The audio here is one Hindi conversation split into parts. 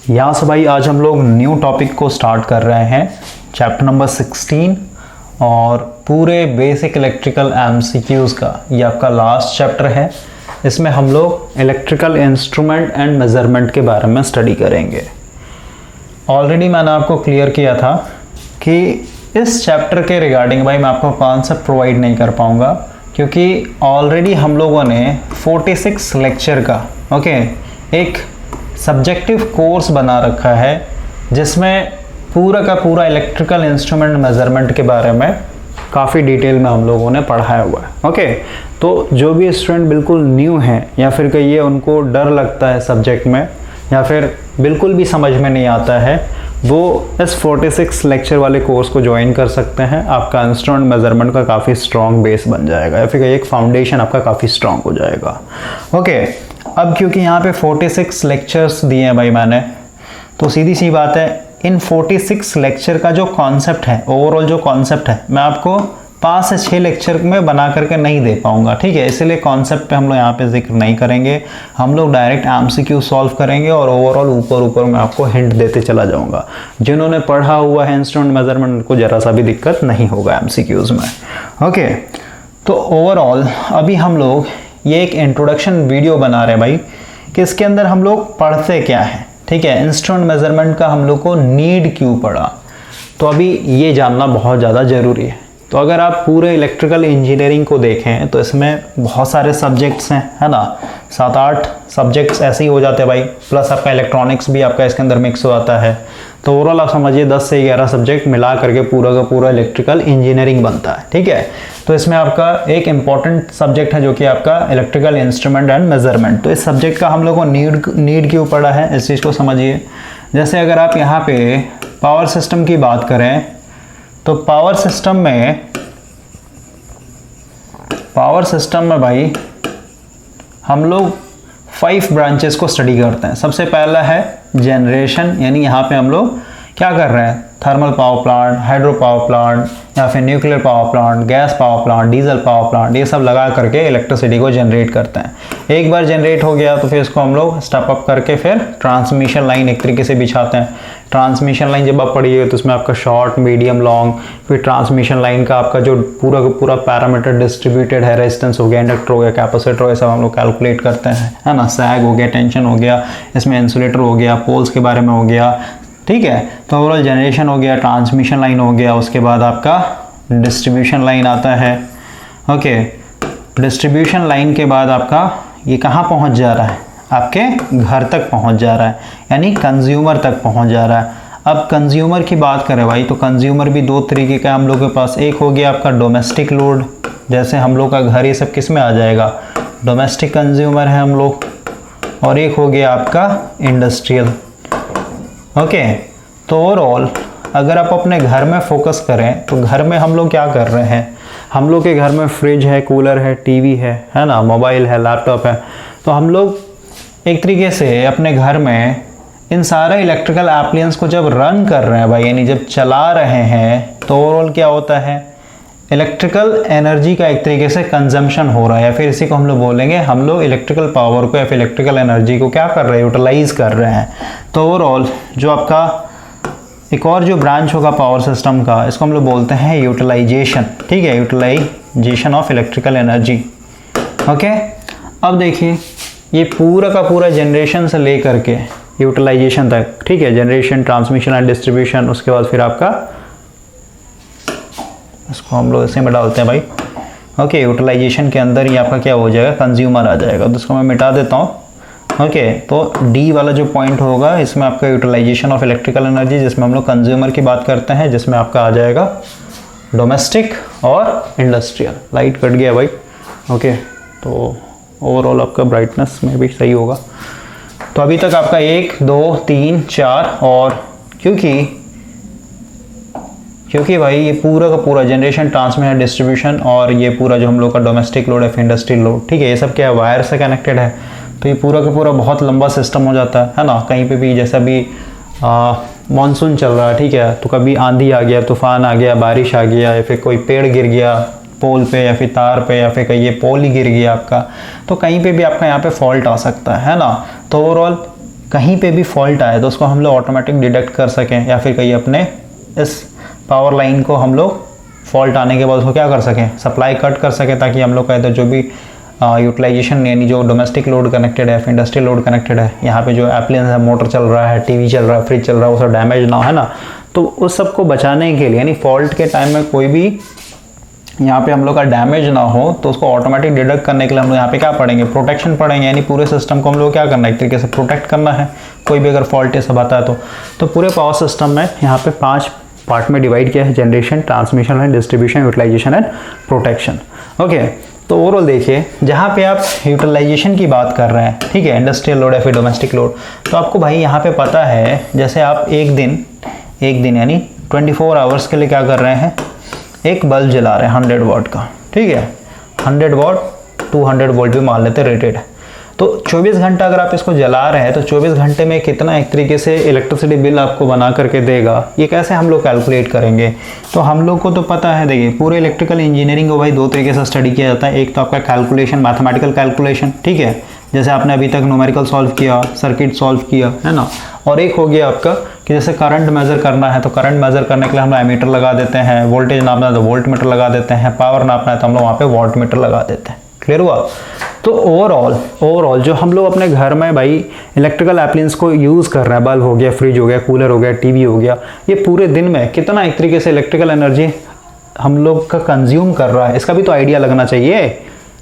यहाँ से भाई आज हम लोग न्यू टॉपिक को स्टार्ट कर रहे हैं, चैप्टर नंबर 16 और पूरे बेसिक इलेक्ट्रिकल एमसीक्यूज़ का ये आपका लास्ट चैप्टर है। इसमें हम लोग इलेक्ट्रिकल इंस्ट्रूमेंट एंड मेज़रमेंट के बारे में स्टडी करेंगे। ऑलरेडी मैंने आपको क्लियर किया था कि इस चैप्टर के रिगार्डिंग भाई मैं आपको कॉन्सेप्ट प्रोवाइड नहीं कर पाऊँगा, क्योंकि ऑलरेडी हम लोगों ने 46 लेक्चर का एक सब्जेक्टिव कोर्स बना रखा है, जिसमें पूरा का पूरा इलेक्ट्रिकल इंस्ट्रूमेंट मेज़रमेंट के बारे में काफ़ी डिटेल में हम लोगों ने पढ़ाया हुआ है। तो जो भी स्टूडेंट बिल्कुल न्यू हैं या फिर कहिए उनको डर लगता है सब्जेक्ट में या फिर बिल्कुल भी समझ में नहीं आता है, वो इस 46 लेक्चर वाले कोर्स को ज्वाइन कर सकते हैं। आपका इंस्ट्रूमेंट मेज़रमेंट का काफ़ी स्ट्रॉन्ग बेस बन जाएगा या फिर एक फाउंडेशन आपका काफ़ी स्ट्रॉन्ग हो जाएगा। अब क्योंकि यहाँ पे 46 लेक्चर्स दिए हैं भाई मैंने, तो सीधी सी बात है इन 46 लेक्चर का जो कॉन्सेप्ट है, ओवरऑल जो कॉन्सेप्ट है, मैं आपको 5 से 6 लेक्चर में बना करके नहीं दे पाऊंगा। ठीक है, इसलिए कॉन्सेप्ट पे हम लोग यहाँ पे जिक्र नहीं करेंगे। हम लोग डायरेक्ट एमसीक्यू सॉल्व करेंगे और ओवरऑल ऊपर मैं आपको हिंट देते चला जाऊंगा। जिन्होंने पढ़ा हुआ है इंस्ट्रूमेंट मेज़रमेंट को ज़रा सा भी दिक्कत नहीं होगा एमसीक्यूज में। तो ओवरऑल अभी हम लोग ये एक इंट्रोडक्शन वीडियो बना रहे हैं भाई कि इसके अंदर हम लोग पढ़ते क्या है। ठीक है, इंस्ट्रूमेंट मेज़रमेंट का हम लोग को नीड क्यों पड़ा, तो अभी ये जानना बहुत ज़्यादा ज़रूरी है। तो अगर आप पूरे इलेक्ट्रिकल इंजीनियरिंग को देखें तो इसमें बहुत सारे सब्जेक्ट्स हैं, है ना, 7-8 सब्जेक्ट्स ऐसे ही हो जाते हैं भाई, प्लस आपका इलेक्ट्रॉनिक्स भी आपका इसके अंदर मिक्स हो जाता है। तो ओवरऑल आप समझिए 10 से 11 सब्जेक्ट मिला करके पूरा का पूरा इलेक्ट्रिकल इंजीनियरिंग बनता है। ठीक है, तो इसमें आपका एक इम्पॉर्टेंट सब्जेक्ट है जो कि आपका इलेक्ट्रिकल इंस्ट्रूमेंट एंड मेज़रमेंट। तो इस सब्जेक्ट का हम लोग को नीड क्यों पड़ा है, इस चीज़ को समझिए। जैसे अगर आप यहाँ पे पावर सिस्टम की बात करें तो पावर सिस्टम में भाई हम लोग 5 ब्रांचेस को स्टडी करते हैं। सबसे पहला है जनरेशन, यानी यहाँ पे हम लोग क्या कर रहे हैं, thermal power plant, hydro power plant या फिर nuclear power plant, gas power plant, diesel power plant, ये सब लगा करके इलेक्ट्रिसिटी को जनरेट करते हैं। एक बार जनरेट हो गया तो फिर इसको हम लोग स्टेप अप करके फिर ट्रांसमिशन लाइन एक तरीके से बिछाते हैं। ट्रांसमिशन लाइन जब आप पढ़िए तो उसमें आपका शॉर्ट, मीडियम, लॉन्ग, फिर ट्रांसमिशन लाइन का आपका जो पूरा का पूरा पैरामीटर डिस्ट्रीब्यूटेड है, रेजिस्टेंस हो गया, इंडक्टर हो गया, कैपेसिटर हो गया, सब हम लोग कैलकुलेट करते हैं, है ना। सैग हो गया, टेंशन हो गया, इसमें इंसुलेटर हो गया, पोल्स के बारे में हो गया। ठीक है, तो ओवरऑल जनरेशन हो गया, ट्रांसमिशन लाइन हो गया, उसके बाद आपका डिस्ट्रीब्यूशन लाइन आता है। डिस्ट्रीब्यूशन लाइन के बाद आपका ये कहाँ पहुँच जा रहा है, आपके घर तक पहुँच जा रहा है, यानी कंज्यूमर तक पहुँच जा रहा है। अब कंज्यूमर की बात करें भाई तो कंज्यूमर भी 2 तरीके का हम लोग के पास। एक हो गया आपका डोमेस्टिक लोड, जैसे हम लोग का घर ये सब किस में आ जाएगा, डोमेस्टिक कंज्यूमर है हम लोग, और एक हो गया आपका इंडस्ट्रियल। तो ओवरऑल अगर आप अपने घर में फोकस करें तो घर में हम लोग क्या कर रहे हैं, हम लोग के घर में फ्रिज है, कूलर है, टीवी है ना, मोबाइल है, लैपटॉप है। तो हम लोग एक तरीके से अपने घर में इन सारे इलेक्ट्रिकल एप्लायंस को जब रन कर रहे हैं भाई, यानी जब चला रहे हैं, तो ओवरऑल क्या होता है, इलेक्ट्रिकल एनर्जी का एक तरीके से कंजम्पशन हो रहा है, या फिर इसी को हम लोग बोलेंगे, हम लोग इलेक्ट्रिकल पावर को या फिर इलेक्ट्रिकल एनर्जी को क्या कर रहे हैं, यूटिलाइज कर रहे हैं। तो ओवरऑल जो आपका एक और जो ब्रांच होगा पावर सिस्टम का, इसको हम लोग बोलते हैं यूटिलाइजेशन। ठीक है, यूटिलाइजेशन ऑफ इलेक्ट्रिकल एनर्जी। अब देखिए ये पूरा का पूरा जनरेशन से ले करके यूटिलाइजेशन तक, ठीक है, जनरेशन, ट्रांसमिशन एंड डिस्ट्रीब्यूशन, उसके बाद फिर आपका इसको हम लोग इसे में डालते हैं भाई। यूटिलाइजेशन के अंदर ही आपका क्या हो जाएगा, कंज्यूमर आ जाएगा। तो इसको मैं मिटा देता हूँ। तो डी वाला जो पॉइंट होगा इसमें आपका यूटिलाइजेशन ऑफ इलेक्ट्रिकल एनर्जी, जिसमें हम लोग कंज्यूमर की बात करते हैं, जिसमें आपका आ जाएगा डोमेस्टिक और इंडस्ट्रियल। लाइट कट गया भाई। तो ओवरऑल आपका ब्राइटनेस में भी सही होगा। तो अभी तक आपका 1, 2, 3, 4 और क्योंकि भाई ये पूरा का पूरा जनरेशन, ट्रांसमिशन, डिस्ट्रीब्यूशन और ये पूरा जो हम लोग का डोमेस्टिक लोड है, इंडस्ट्रियल लोड, ठीक है, ये सब क्या है, वायर से कनेक्टेड है। तो ये पूरा का पूरा बहुत लंबा सिस्टम हो जाता है ना। कहीं पे भी जैसा भी मानसून चल रहा है, ठीक है, तो कभी आंधी आ गया, तूफान आ गया, बारिश आ गया, या फिर कोई पेड़ गिर गया पोल पे या फिर तार पे, या फिर कहीं ये पोल ही गिर गया आपका, तो कहीं पे भी आपका यहाँ पे फॉल्ट आ सकता है ना। तो ओवरऑल कहीं पे भी फॉल्ट आए तो उसको हम लोग ऑटोमेटिक डिटेक्ट कर सकें, या फिर कहीं अपने इस पावर लाइन को हम लोग फॉल्ट आने के बाद उसको क्या कर सकें, सप्लाई कट कर सकें, ताकि हम लोग का इधर जो भी यूटिलाइजेशन यानी जो डोमेस्टिक लोड कनेक्टेड है, इंडस्ट्रियल लोड कनेक्टेड है, यहाँ पे जो एप्लायंस है, मोटर चल रहा है, टीवी चल रहा है, फ्रिज चल रहा है, वो सब डैमेज ना हो, है ना। तो उस सब को बचाने के लिए यानी फॉल्ट के टाइम में कोई भी यहाँ पे हम लोग का डैमेज ना हो, तो उसको ऑटोमेटिक डिटेक्ट करने के लिए हम लोग यहाँ पे क्या पढ़ेंगे, प्रोटेक्शन पढ़ेंगे। यानी पूरे सिस्टम को हम लोग क्या करना है, एक तरीके से प्रोटेक्ट करना है, कोई भी अगर फॉल्ट ये सब आता है तो पूरे पावर सिस्टम में यहाँ पे 5 पार्ट में डिवाइड किया है, generation, transmission and distribution, utilisation and protection. Okay, तो ओवरऑल देखिए, जहाँ पे आप यूटिलाइजेशन की बात कर रहे हैं, ठीक है, इंडस्ट्रियल लोड या फिर डोमेस्टिक लोड, तो आपको भाई यहाँ पे पता है, जैसे आप एक दिन यानी 24 आवर्स के लिए क्या कर रहे हैं, एक बल्ब जला रहे हैं 100 वाट का, ठीक है, 100 वाट 200 वोल्ट भी मान लेते रेटेड है। तो 24 घंटा अगर आप इसको जला रहे हैं तो 24 घंटे में कितना एक तरीके से इलेक्ट्रिसिटी बिल आपको बना करके देगा, ये कैसे हम लोग कैलकुलेट करेंगे। तो हम लोग को तो पता है, देखिए पूरे इलेक्ट्रिकल इंजीनियरिंग को भाई 2 तरीके से स्टडी किया जाता है। एक तो आपका कैलकुलेशन, मैथमेटिकल कैलकुलेशन, ठीक है, जैसे आपने अभी तक न्यूमेरिकल सॉल्व किया, सर्किट सॉल्व किया, है ना। और एक हो गया आपका कि जैसे करंट मेजर करना है, तो करंट मेजर करने के लिए हम लोग एमीटर लगा देते हैं, वोल्टेज नापना है तो वोल्ट मीटर लगा देते हैं, पावर नापना है तो हम लोग वहाँ पे वॉट मीटर लगा देते हैं। क्लियर हुआ। तो ओवरऑल जो हम लोग अपने घर में भाई इलेक्ट्रिकल एप्लायंस को यूज़ कर रहे हैं, बल्ब हो गया, फ्रिज हो गया, कूलर हो गया, टीवी हो गया, ये पूरे दिन में कितना एक तरीके से इलेक्ट्रिकल एनर्जी हम लोग का कंज्यूम कर रहा है, इसका भी तो आइडिया लगना चाहिए।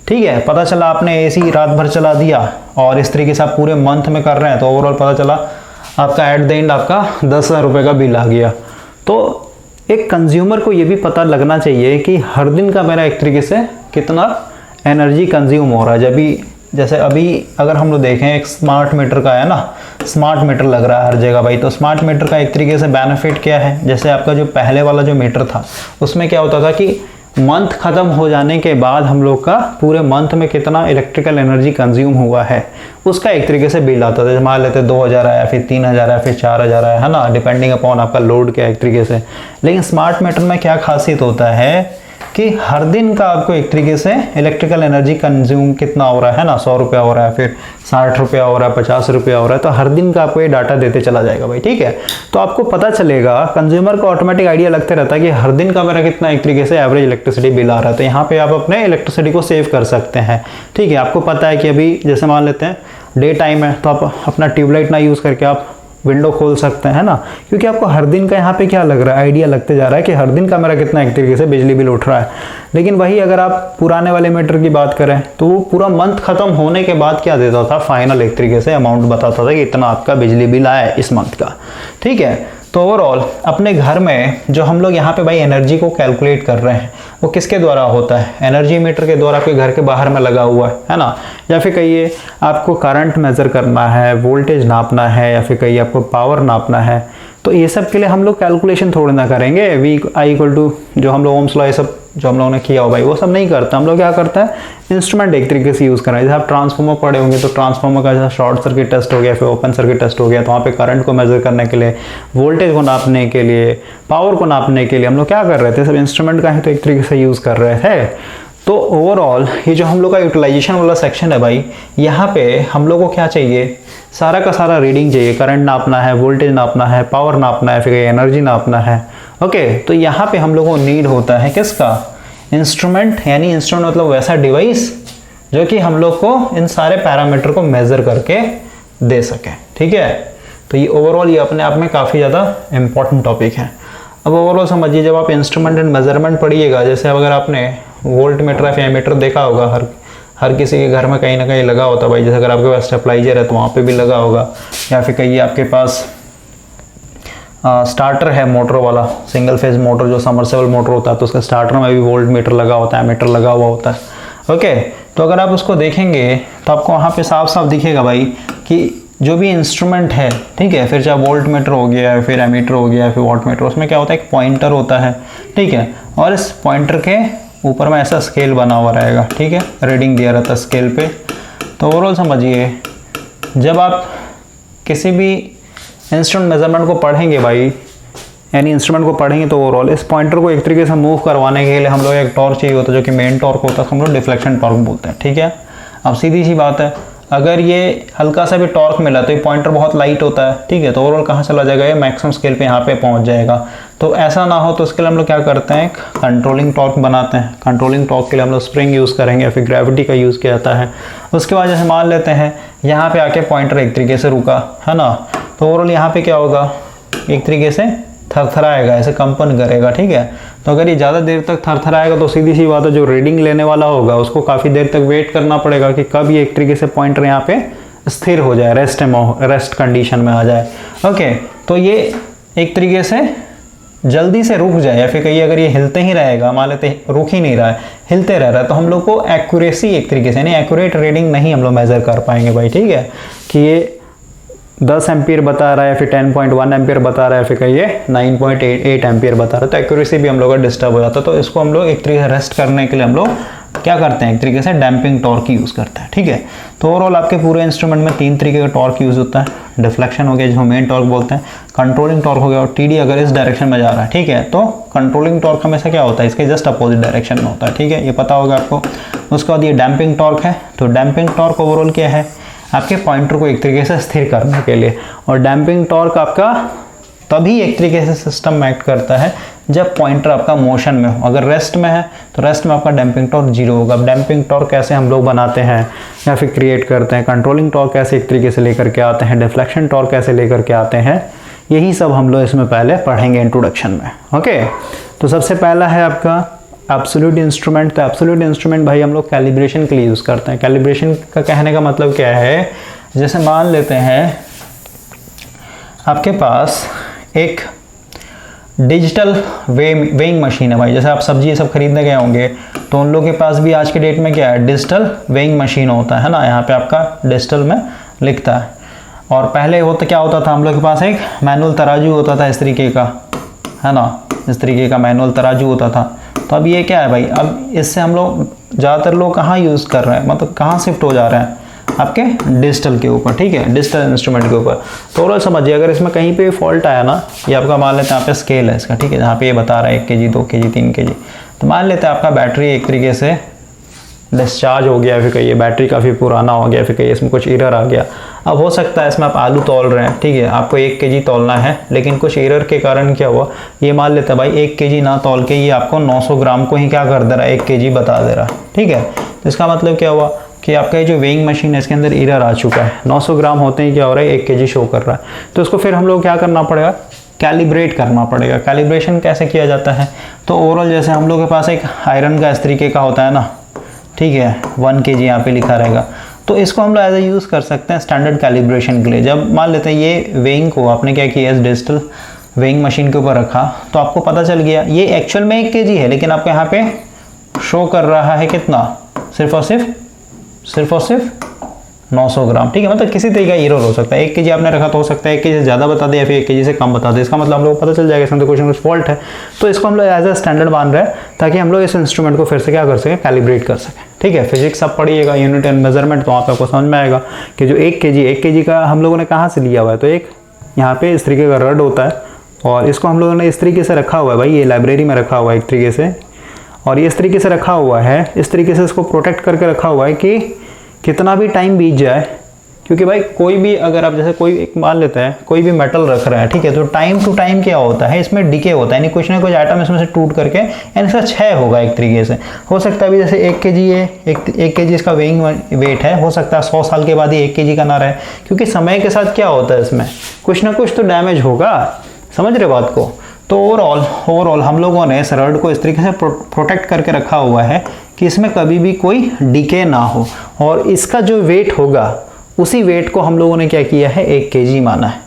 ठीक है, पता चला आपने एसी रात भर चला दिया और इस तरीके से आप पूरे मंथ में कर रहे हैं, तो ओवरऑल पता चला आपका एट द एंड आपका 10,000 रुपये का बिल आ गया। तो एक कंज्यूमर को ये भी पता लगना चाहिए कि हर दिन का मेरा एक तरीके से कितना एनर्जी कंज्यूम हो रहा है। जब भी जैसे अभी अगर हम लोग देखें, एक स्मार्ट मीटर का है ना, स्मार्ट मीटर लग रहा है हर जगह भाई, तो स्मार्ट मीटर का एक तरीके से बेनिफिट क्या है, जैसे आपका जो पहले वाला जो मीटर था उसमें क्या होता था कि मंथ ख़त्म हो जाने के बाद हम लोग का पूरे मंथ में कितना इलेक्ट्रिकल एनर्जी कंज्यूम हुआ है उसका एक तरीके से बिल आता था। मान लेते 2,000 आया, फिर 3,000 आया, फिर 4,000 आया, है ना, डिपेंडिंग अपॉन आपका लोड क्या एक तरीके से। लेकिन स्मार्ट मीटर में क्या खासियत होता है कि हर दिन का आपको एक तरीके से इलेक्ट्रिकल एनर्जी कंज्यूम कितना हो रहा है ना, 100 रुपया हो रहा है, फिर 60 रुपया हो रहा है, 50 रुपया हो रहा है, तो हर दिन का आपको ये डाटा देते चला जाएगा भाई। ठीक है, तो आपको पता चलेगा, कंज्यूमर को ऑटोमेटिक आइडिया लगते रहता है कि हर दिन का मेरा कितना एक तरीके से एवरेज इलेक्ट्रिसिटी बिल आ रहा है। तो यहाँ पे आप अपने इलेक्ट्रिसिटी को सेव कर सकते हैं। ठीक है, आपको पता है कि अभी जैसे मान लेते हैं डे टाइम है, तो आप अपना ट्यूबलाइट ना यूज़ करके आप विंडो खोल सकते हैं ना, क्योंकि आपको हर दिन का यहाँ पे क्या लग रहा है, आइडिया लगते जा रहा है कि हर दिन का मेरा कितना एक तरीके से बिजली बिल उठ रहा है। लेकिन वही अगर आप पुराने वाले मीटर की बात करें तो वो पूरा मंथ खत्म होने के बाद क्या देता था, फाइनल एक तरीके से अमाउंट बताता था कि इतना आपका बिजली बिल आया है इस मंथ का। ठीक है, तो ओवरऑल अपने घर में जो हम लोग यहाँ पे भाई एनर्जी को कैलकुलेट कर रहे हैं वो किसके द्वारा होता है, एनर्जी मीटर के द्वारा आपके घर के बाहर में लगा हुआ है ना। या फिर कहिए आपको करंट मेजर करना है, वोल्टेज नापना है, या फिर कहिए आपको पावर नापना है, तो ये सब के लिए हम लोग कैलकुलेशन थोड़ी ना करेंगे, V=I जो हम लोग ओम्स लॉ ये सब जो हम लोगों ने किया हो भाई वो सब नहीं करता। हम लोग क्या करता है, इंस्ट्रूमेंट एक तरीके से यूज़ कर रहे हैं। जैसे आप ट्रांसफार्मर पढ़े होंगे तो ट्रांसफार्मर का जैसे शॉर्ट सर्किट टेस्ट हो गया, फिर ओपन सर्किट टेस्ट हो गया, तो वहाँ पे करंट को मेजर करने के लिए, वोल्टेज को नापने के लिए, पावर को नापने के लिए हम लोग क्या कर रहे थे, सब इंस्ट्रूमेंट का ही तो एक तरीके से यूज़ कर रहे थे। तो ओवरऑल ये जो हम लोग का यूटिलाइजेशन वाला सेक्शन है भाई, यहाँ पे हम लोग को क्या चाहिए, सारा का सारा रीडिंग चाहिए। करंट नापना है, वोल्टेज नापना है, पावर नापना है, फिर एनर्जी नापना है। ओके, तो यहाँ पे हम लोगों को नीड होता है किसका, इंस्ट्रूमेंट। यानी इंस्ट्रूमेंट मतलब वैसा डिवाइस जो कि हम लोग को इन सारे पैरामीटर को मेजर करके दे सके। ठीक है, तो ये ओवरऑल ये अपने आप में काफ़ी ज़्यादा इंपॉर्टेंट टॉपिक है। अब ओवरऑल समझिए, जब आप इंस्ट्रूमेंट एंड मेजरमेंट पढ़िएगा, जैसे अगर आपने वोल्ट मीटर या एमीटर देखा होगा, हर किसी के घर में कहीं ना कहीं लगा होता है भाई। जैसे अगर आपके पास स्टेबलाइजर है तो वहाँ पे भी लगा होगा, या फिर कहीं आपके पास स्टार्टर है मोटर वाला, सिंगल फेज मोटर जो समरसेबल मोटर होता है, तो उसका स्टार्टर में भी वोल्ट मीटर लगा होता है, मीटर लगा हुआ होता है। ओके, तो अगर आप उसको देखेंगे तो आपको वहाँ पे साफ साफ दिखेगा भाई कि जो भी इंस्ट्रूमेंट है, ठीक है, फिर चाहे वोल्ट मीटर हो गया, फिर एमीटर हो गया, फिर वॉट मीटर, उसमें क्या होता है, एक पॉइंटर होता है। ठीक है, और इस पॉइंटर के ऊपर में ऐसा स्केल बना हुआ रहेगा। ठीक है, रीडिंग दिया रहता है स्केल पे। तो ओवरऑल समझिए, जब आप किसी भी इंस्ट्रूमेंट मेजरमेंट को पढ़ेंगे भाई, यानी इंस्ट्रूमेंट को पढ़ेंगे, तो ओवरऑल इस पॉइंटर को एक तरीके से मूव करवाने के लिए हम लोग एक टॉर्क चाहिए होता है, जो कि मेन टॉर्क होता है, हम लोग डिफ्लेक्शन टॉर्क बोलते हैं। ठीक है, अब सीधी सी बात है, अगर ये हल्का सा भी टॉर्क मिला तो ये पॉइंटर बहुत लाइट होता है, ठीक है, तो ओवरऑल कहाँ चला जाएगा, ये मैक्सिमम स्केल पे यहाँ पे पहुँच जाएगा। तो ऐसा ना हो तो उसके लिए हम लोग क्या करते हैं, कंट्रोलिंग टॉर्क बनाते हैं। कंट्रोलिंग टॉर्क के लिए हम लोग स्प्रिंग यूज़ करेंगे या फिर ग्रेविटी का यूज़ किया जाता है। उसके बाद जैसे मान लेते हैं यहाँ पे आके पॉइंटर एक तरीके से रुका है ना, तो ओवरऑल यहाँ पे क्या होगा, एक तरीके से थरथराएगा, ऐसे कंपन करेगा, ठीक है। तो अगर ये ज़्यादा देर तक थरथराएगा तो सीधी सी बात है जो रीडिंग लेने वाला होगा उसको काफ़ी देर तक वेट करना पड़ेगा कि कब ये एक तरीके से पॉइंटर यहाँ पे स्थिर हो जाए, रेस्ट कंडीशन में आ जाए। ओके, तो ये एक तरीके से जल्दी से रुक जाए, या फिर कहीं अगर ये हिलते ही रहेगा, मान लेते रुक ही नहीं रहा है, हिलते रह रहा है, तो हम लोग को एक्यूरेसी एक तरीके से नहीं, एक्यूरेट रीडिंग नहीं हम लोग मेज़र कर पाएंगे भाई, ठीक है, कि ये 10 एम्पियर बता रहा है, फिर 10.1 एम्पियर बता रहा है, फिर कहिए 9.8 एम्पियर बता रहा है, तो एक्यूरेसी भी हम लोग का डिस्टर्ब हो जाता है। तो इसको हम लोग एक तरीके से रेस्ट करने के लिए हम लोग क्या करते हैं, एक तरीके से डैम्पिंग टॉर्क यूज़ करते हैं, ठीक है। तो ओवरऑल आपके पूरे इंस्ट्रूमेंट में 3 तरीके का टॉर्क यूज़ होता है। डिफ्लेक्शन हो गया जिसको मेन टॉर्क बोलते हैं, कंट्रोलिंग टॉर्क हो गया, और टीडी अगर इस डायरेक्शन में जा रहा है, ठीक है, तो कंट्रोलिंग टॉर्क हमेशा क्या होता है, इसके जस्ट अपोजिट डायरेक्शन में होता है, ठीक है, ये पता होगा आपको। उसके बाद ये डैम्पिंग टॉर्क है, तो डैम्पिंग टॉर्क ओवरऑल क्या है, आपके पॉइंटर को एक तरीके से स्थिर करने के लिए, और डैम्पिंग टॉर्क आपका तभी एक तरीके से सिस्टम में एक्ट करता है जब पॉइंटर आपका मोशन में हो। अगर रेस्ट में है तो रेस्ट में आपका डैम्पिंग टॉर्क 0 होगा। अब डैम्पिंग टॉर्क कैसे हम लोग बनाते हैं या फिर क्रिएट करते हैं, कंट्रोलिंग टॉर्क कैसे एक तरीके से लेकर के आते हैं, डिफ्लेक्शन टॉर्क कैसे लेकर के आते हैं, यही सब हम लोग इसमें पहले पढ़ेंगे इंट्रोडक्शन में। ओके, तो सबसे पहला है आपका एब्सोल्यूट इंस्ट्रूमेंट। तो एब्सोल्यूट इंस्ट्रूमेंट भाई हम लोग कैलिब्रेशन के लिए यूज़ करते हैं। कैलिब्रेशन का कहने का मतलब क्या है, जैसे मान लेते हैं आपके पास एक डिजिटल वेइंग मशीन है भाई, जैसे आप सब्जी ये सब खरीदने गए होंगे तो उन लोगों के पास भी आज के डेट में क्या है, डिजिटल वेइंग मशीन होता है ना, यहाँ पे आपका डिजिटल में लिखता है। और पहले होता क्या होता था, हम लोग के पास एक मैनुअल तराजू होता था इस तरीके का, है ना, इस तरीके का मैनुअल तराजू होता था। तो अब ये क्या है भाई, अब इससे हम लोग ज़्यादातर लोग कहाँ यूज़ कर रहे हैं, मतलब कहाँ शिफ्ट हो जा रहे हैं, आपके डिजिटल के ऊपर, ठीक है, डिजिटल इंस्ट्रूमेंट के ऊपर। तो ओवरऑल समझिए अगर इसमें कहीं पे फॉल्ट आया ना, ये आपका मान लेते हैं यहाँ पे स्केल है इसका, ठीक है, जहाँ पे ये बता रहा है 1 kg 2 kg 3 kg, तो मान लेते हैं आपका बैटरी एक तरीके से डिस्चार्ज हो गया, फिर कहिए बैटरी काफ़ी पुराना हो गया, फिर कहिए इसमें कुछ एरर आ गया। अब हो सकता है इसमें आप आलू तौल रहे हैं, ठीक है, आपको 1 kg तौलना है, लेकिन कुछ एरर के कारण क्या हुआ, ये मान लेते हैं भाई 1 kg ना तौल के ये आपको 900 ग्राम को ही क्या कर दे रहा है, 1 kg बता दे रहा है, ठीक है। तो इसका मतलब क्या हुआ कि आपका ये जो वेइंग मशीन है इसके अंदर एरर आ चुका है, 900 ग्राम होते ही क्या हो रहा है, 1 kg शो कर रहा है। तो इसको फिर हम लोग क्या करना पड़ेगा, कैलिब्रेट करना पड़ेगा। कैलिब्रेशन कैसे किया जाता है, तो ओवरऑल जैसे हम लोग के पास एक आयरन का इस तरीके का होता है ना, ठीक है, 1 kg यहाँ पे लिखा रहेगा, तो इसको हम लोग एज ए यूज़ कर सकते हैं स्टैंडर्ड कैलिब्रेशन के लिए। जब मान लेते हैं ये वेइंग को आपने क्या किया, इस डिजिटल वेइंग मशीन के ऊपर रखा, तो आपको पता चल गया ये एक्चुअल में 1 kg है, लेकिन आपको यहाँ पे शो कर रहा है कितना, सिर्फ और सिर्फ 900 ग्राम, ठीक है। मतलब किसी तरीके का एरर हो सकता है, 1 kg आपने रखा तो हो सकता है 1 kg से ज़्यादा बता दे या फिर 1 kg से कम बता दे, इसका मतलब हम लोग को पता चल जाएगा इसमें तो कुछ फॉल्ट है। तो इसको हम लोग एज ए स्टैंडर्ड मान रहे हैं ताकि हम लोग इस इंस्ट्रूमेंट को फिर से क्या कर सकें, कैलिब्रेट कर सकें, ठीक है। फिजिक्स आप पढ़िएगा, यूनिट एंड मेजरमेंट, तो वहाँ पे आपको समझ में आएगा कि जो 1 kg का हम लोगों ने कहाँ से लिया हुआ है, तो एक यहाँ पे इस तरीके का रड होता है और इसको हम लोगों ने इस तरीके से रखा हुआ है भाई, ये लाइब्रेरी में रखा हुआ है एक तरीके से, और ये इस तरीके से रखा हुआ है, इस तरीके से इसको प्रोटेक्ट करके रखा हुआ है कि कितना भी टाइम बीत जाए, क्योंकि भाई कोई भी अगर आप जैसे कोई एक मान लेते हैं कोई भी मेटल रख रहे हैं, ठीक है, तो टाइम टू टाइम क्या होता है, इसमें डिके होता है, यानी कुछ ना कुछ आइटम इसमें से टूट करके यानी इसका क्षय होगा एक तरीके से। हो सकता है अभी जैसे 1 kg है, 1 kg इसका वेइंग वेट है, हो सकता है 100 साल के बाद ही 1 kg का ना रहे, क्योंकि समय के साथ क्या होता है इसमें कुछ ना कुछ तो डैमेज होगा, समझ रहे बात को। तो ओवरऑल हम लोगों ने इस रड को इस तरीके से प्रोटेक्ट करके रखा हुआ है कि इसमें कभी भी कोई डिके ना हो, और इसका जो वेट होगा उसी वेट को हम लोगों ने क्या किया है, 1 kg माना है,